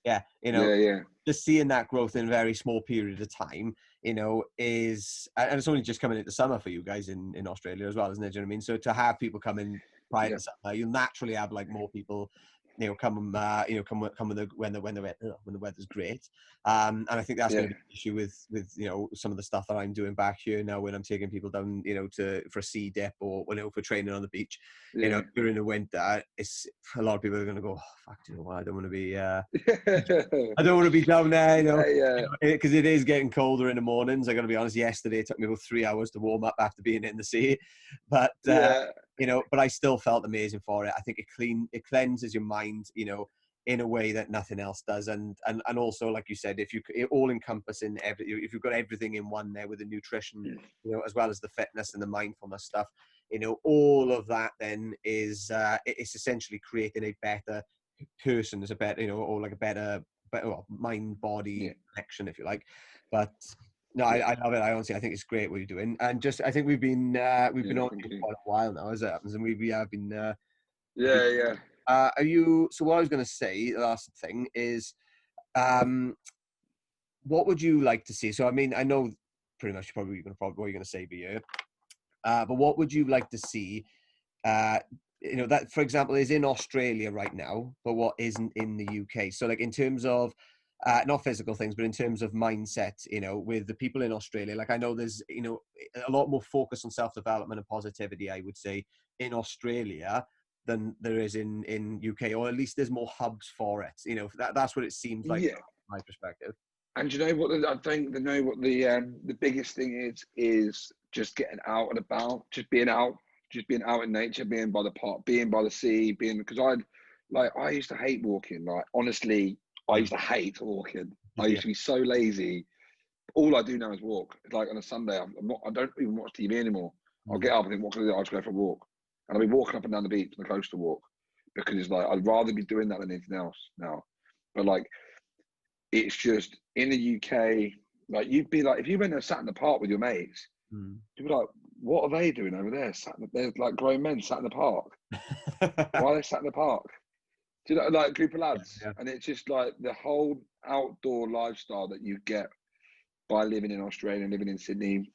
Yeah, you know, Yeah. just seeing that growth in a very small period of time, you know, and it's only just coming into summer for you guys in Australia as well, isn't it? Do you know what I mean? So to have people come in prior to summer, you'll naturally have like more people, you know, come when the weather's great. And I think that's going to be an issue with, you know, some of the stuff that I'm doing back here now when I'm taking people down, you know, for a sea dip, or, you know, for training on the beach. You know, during the winter, it's a lot of people are going to go, oh, fuck, you know what, I don't want to be I don't want to be down there, you know, because it is getting colder in the mornings. I got to be honest, yesterday it took me about 3 hours to warm up after being in the sea, but you know, but I still felt amazing for it. I think it cleanses your mind, you know, in a way that nothing else does. And also, like you said, if you all encompassing if you've got everything in one there with the nutrition, you know, as well as the fitness and the mindfulness stuff, you know, all of that then is it's essentially creating a better person, as a better, you know, or like a better mind body connection, if you like. But no, I love it. I honestly, I think it's great what you're doing, and just I think we've been on for quite a while now, as it happens, and we have been. Are you? So what I was going to say, the last thing is, what would you like to see? So I mean, I know pretty much what you're going to say, but what would you like to see? You know, that, for example, is in Australia right now, but what isn't in the UK. So like in terms of not physical things, but in terms of mindset, you know, with the people in Australia, like I know there's, you know, a lot more focus on self-development and positivity, I would say, in Australia than there is in UK, or at least there's more hubs for it. You know, that's what it seems like from my perspective. And you know what? I think the biggest thing is just getting out and about, just being out in nature, being by the park, being by the sea, because I used to hate walking. Like honestly, I used to hate walking. I used to be so lazy. All I do now is walk. Like on a Sunday, I don't even watch TV anymore. I'll get up and think, what can I do? I'll just go for a walk, and I'll be walking up and down the beach on the coastal walk, because it's like I'd rather be doing that than anything else now. But like, it's just in the UK, like you'd be like, if you went and sat in the park with your mates, you'd be like, what are they doing over there? They're like grown men sat in the park. Why are they sat in the park? Do you know, like a group of lads? Yeah. And it's just like the whole outdoor lifestyle that you get by living in Australia and living in Sydney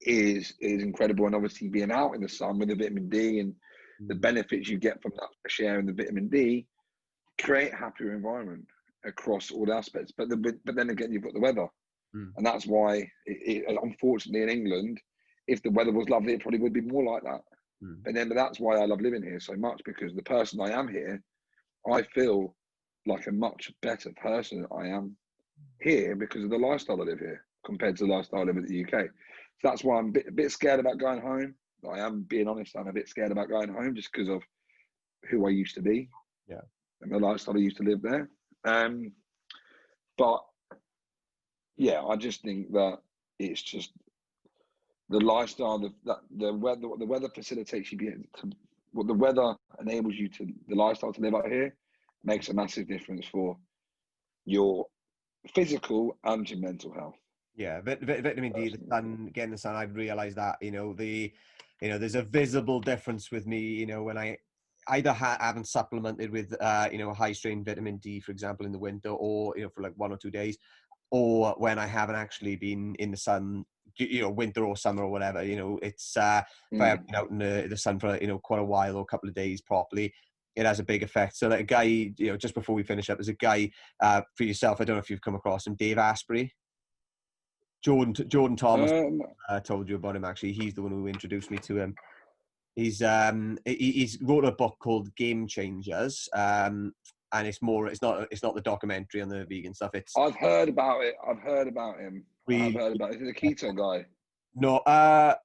is incredible. And obviously being out in the sun with the vitamin D and the benefits you get from that fresh air and the vitamin D create a happier environment across all aspects. But then again, you've got the weather. And that's why, unfortunately, in England, if the weather was lovely, it probably would be more like that. But that's why I love living here so much, because the person I am here, I feel like a much better person I am here because of the lifestyle I live here compared to the lifestyle I live in the UK. So that's why I'm a bit scared about going home. I am being honest, I'm a bit scared about going home just because of who I used to be. Yeah. And the lifestyle I used to live there. But yeah, I just think that it's just the lifestyle that the weather facilitates you what the weather enables you to, the lifestyle to live out here makes a massive difference for your physical and your mental health. Yeah, vitamin D, the sun, getting the sun, I've realized that, you know, there's a visible difference with me, you know, when I either haven't supplemented with, you know, a high strain vitamin D, for example, in the winter, or, you know, for like 1 or 2 days, or when I haven't actually been in the sun, you know, winter or summer or whatever, you know, it's, if I haven't been out in the sun for, you know, quite a while or a couple of days properly, it has a big effect. So that a guy, you know, just before we finish up, there's a guy, for yourself, I don't know if you've come across him, Dave Asprey. Jordan Thomas told you about him, actually. He's the one who introduced me to him. He's wrote a book called Game Changers, and it's not the documentary on the vegan stuff. I've heard about it. I've heard about him. Is he the keto guy? No, I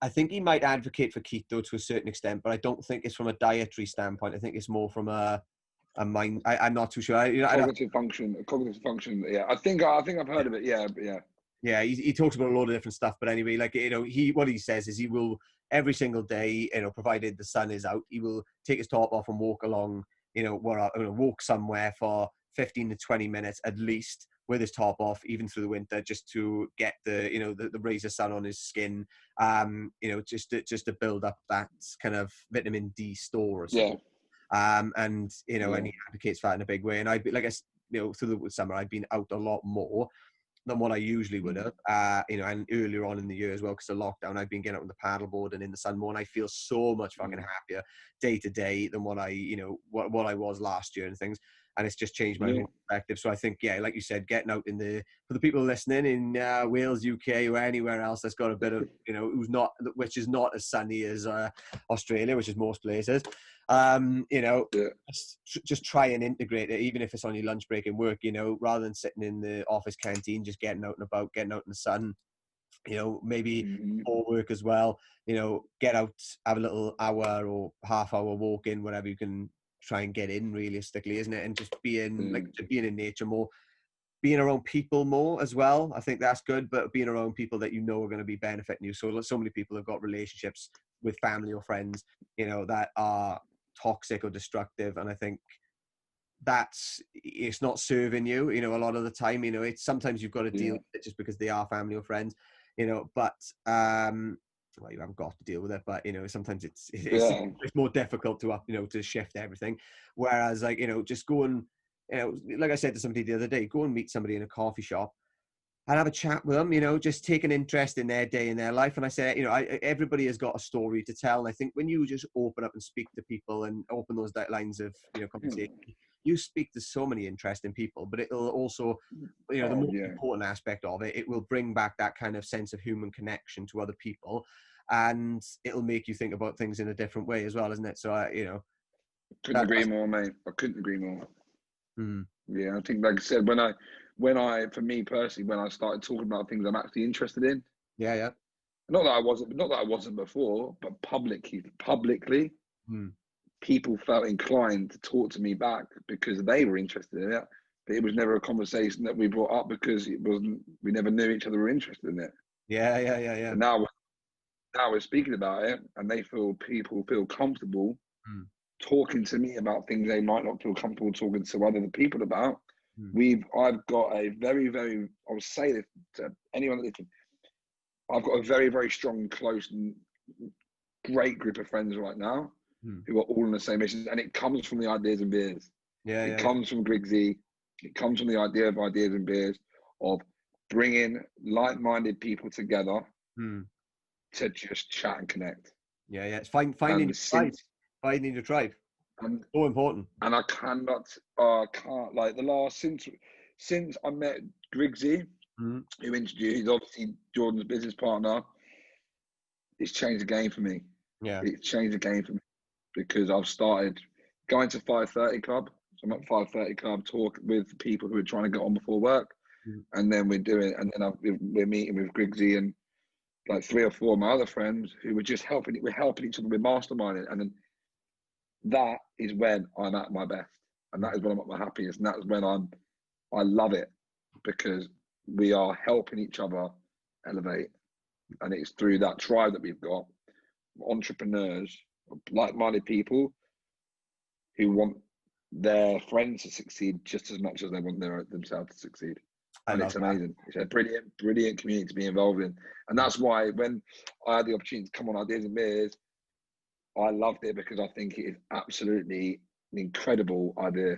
think he might advocate for keto to a certain extent, but I don't think it's from a dietary standpoint. I think it's more from a mind. I'm not too sure. Cognitive function. Yeah, I think I've heard of it. Yeah. Yeah, he talks about a lot of different stuff, but anyway, like, you know, what he says is he will every single day, you know, provided the sun is out, he will take his top off and walk along walk somewhere for 15 to 20 minutes at least with his top off, even through the winter, just to get the rays of sun on his skin, just to build up that kind of vitamin D store or something. And he advocates for that in a big way. And through the summer, I've been out a lot more than what I usually would have, and earlier on in the year as well, because of lockdown, I've been getting out on the paddleboard and in the sun more, and I feel so much fucking happier day to day than what I was last year and things. And it's just changed my whole perspective. So I think, like you said, getting out for the people listening in Wales, UK, or anywhere else that's got a bit of, which is not as sunny as Australia, which is most places, just try and integrate it, even if it's on your lunch break and work, rather than sitting in the office canteen, just getting out and about, getting out in the sun, maybe for work as well, get out, have a little hour or half hour walk in, whatever you can try and get in realistically, isn't it? And just being in nature more, being around people more as well. I think that's good, but being around people that are going to be benefiting you. So many people have got relationships with family or friends, that are toxic or destructive, and I think it's not serving you, a lot of the time. It's sometimes you've got to deal with it just because they are family or friends, but well, you haven't got to deal with it, but sometimes it's more difficult to shift everything. Whereas just go and like I said to somebody the other day, go and meet somebody in a coffee shop and have a chat with them, just take an interest in their day, in their life. And I say, everybody has got a story to tell. And I think when you just open up and speak to people and open those lines of, conversation, you speak to so many interesting people, but it'll also, the most important aspect of it, it will bring back that kind of sense of human connection to other people. And it'll make you think about things in a different way as well, isn't it? So, couldn't agree more, mate. I couldn't agree more. Yeah, I think, like I said, for me personally, when I started talking about things I'm actually interested in, not that I wasn't before, but publicly, people felt inclined to talk to me back because they were interested in it. But it was never a conversation that we brought up because we never knew each other were interested in it. Yeah. And now we're speaking about it, and people feel comfortable talking to me about things they might not feel comfortable talking to other people about. I've got a very, very, I would say this to anyone that I've got a very, very strong, close, and great group of friends right now who are all on the same mission, and it comes from the Ideas and Beers. It comes from Griggsy. It comes from the idea of Ideas and Beers, of bringing like-minded people together to just chat and connect. It's finding your tribe. And so important. And I can't like since I met Griggsy, who introduced, obviously Jordan's business partner, it's changed the game for me. It's changed the game for me because I've started going to 5:30 Club. So I'm at 5:30 Club, talk with people who are trying to get on before work, and then we're meeting with Griggsy and like 3 or 4 of my other friends who were just helping each other with masterminding, and then that is when I'm at my best, and that is when I'm at my happiest, and that is when I love it, because we are helping each other elevate, and it's through that tribe that we've got, entrepreneurs, like-minded people who want their friends to succeed just as much as they want themselves to succeed. And it's amazing. It's a brilliant community to be involved in, and that's why when I had the opportunity to come on Ideas and Beers, I loved it, because I think it is absolutely an incredible idea.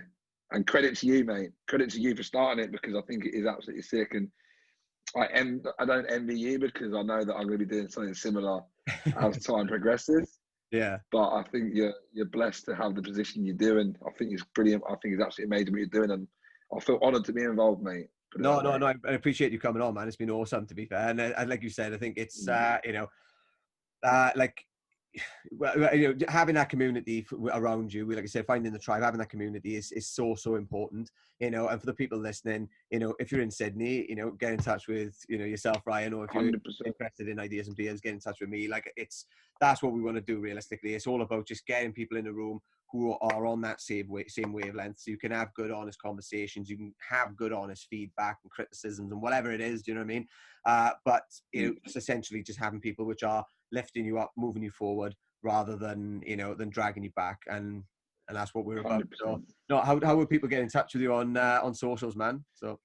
And credit to you, mate. Credit to you for starting it, because I think it is absolutely sick. And I don't envy you, because I know that I'm going to be doing something similar as time progresses. But I think you're blessed to have the position you do, and I think it's brilliant. I think it's absolutely amazing what you're doing, and I feel honoured to be involved, mate. No, I appreciate you coming on, man. It's been awesome, to be fair. And like you said, I think it's having that community around you, like I said, finding the tribe, having that community is so important, and for the people listening, if you're in Sydney, get in touch with, yourself, Ryan, or if you're 100% interested in Ideas and Beers, get in touch with me. Like, that's what we want to do realistically. It's all about just getting people in a room who are on that same wavelength, so you can have good, honest conversations, you can have good, honest feedback and criticisms and whatever it is, do you know what I mean? But it's essentially just having people which are lifting you up, moving you forward, rather than dragging you back. And and that's what we're about. 100%. So, no, how would people get in touch with you on socials, man? So,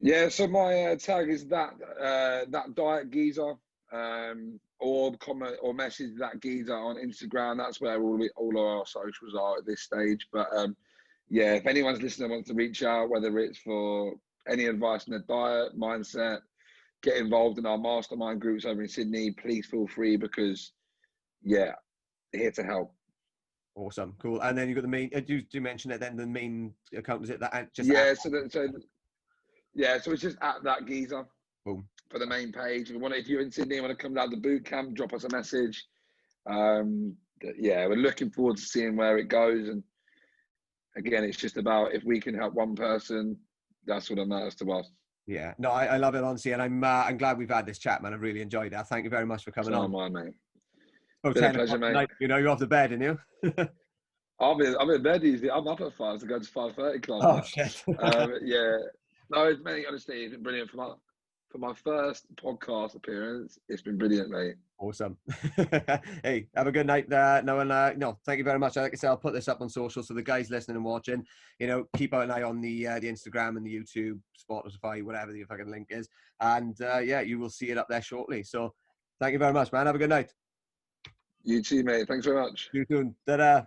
Yeah, so my tag is that ThatDietGeezer, or comment or message ThatGeezer on Instagram. That's where all our socials are at this stage. But yeah, if anyone's listening wants to reach out, whether it's for any advice on their diet, mindset, get involved in our mastermind groups over in Sydney, please feel free, because yeah, here to help. awesome, cool. And then you got the main. Do mention it then? The main account, is it that? Just Yeah, so it's just at ThatGeezer. Boom. For the main page. If you're in Sydney and want to come down to boot camp, drop us a message. Yeah, we're looking forward to seeing where it goes. And again, it's just about, if we can help one person, that's what matters to us. Yeah, no, I love it, honestly, and I'm glad we've had this chat, man. I've really enjoyed that. Thank you very much for coming on. Mine, mate. Oh, Been a pleasure, mate. Night, you're off the bed, aren't you? I'm in bed usually. I'm up at 5 to go to 5:30 club. Oh, shit. Yeah. No, mate, honestly, it's been brilliant for my first podcast appearance. It's been brilliant, mate. Awesome. Hey, have a good night. No, thank you very much. Like I said, I'll put this up on social, so the guys listening and watching, keep an eye on the Instagram and the YouTube, Spotify, whatever the fucking link is, and yeah, you will see it up there shortly. So, thank you very much, man. Have a good night. You too, mate. Thanks very much. See you soon. Ta-da.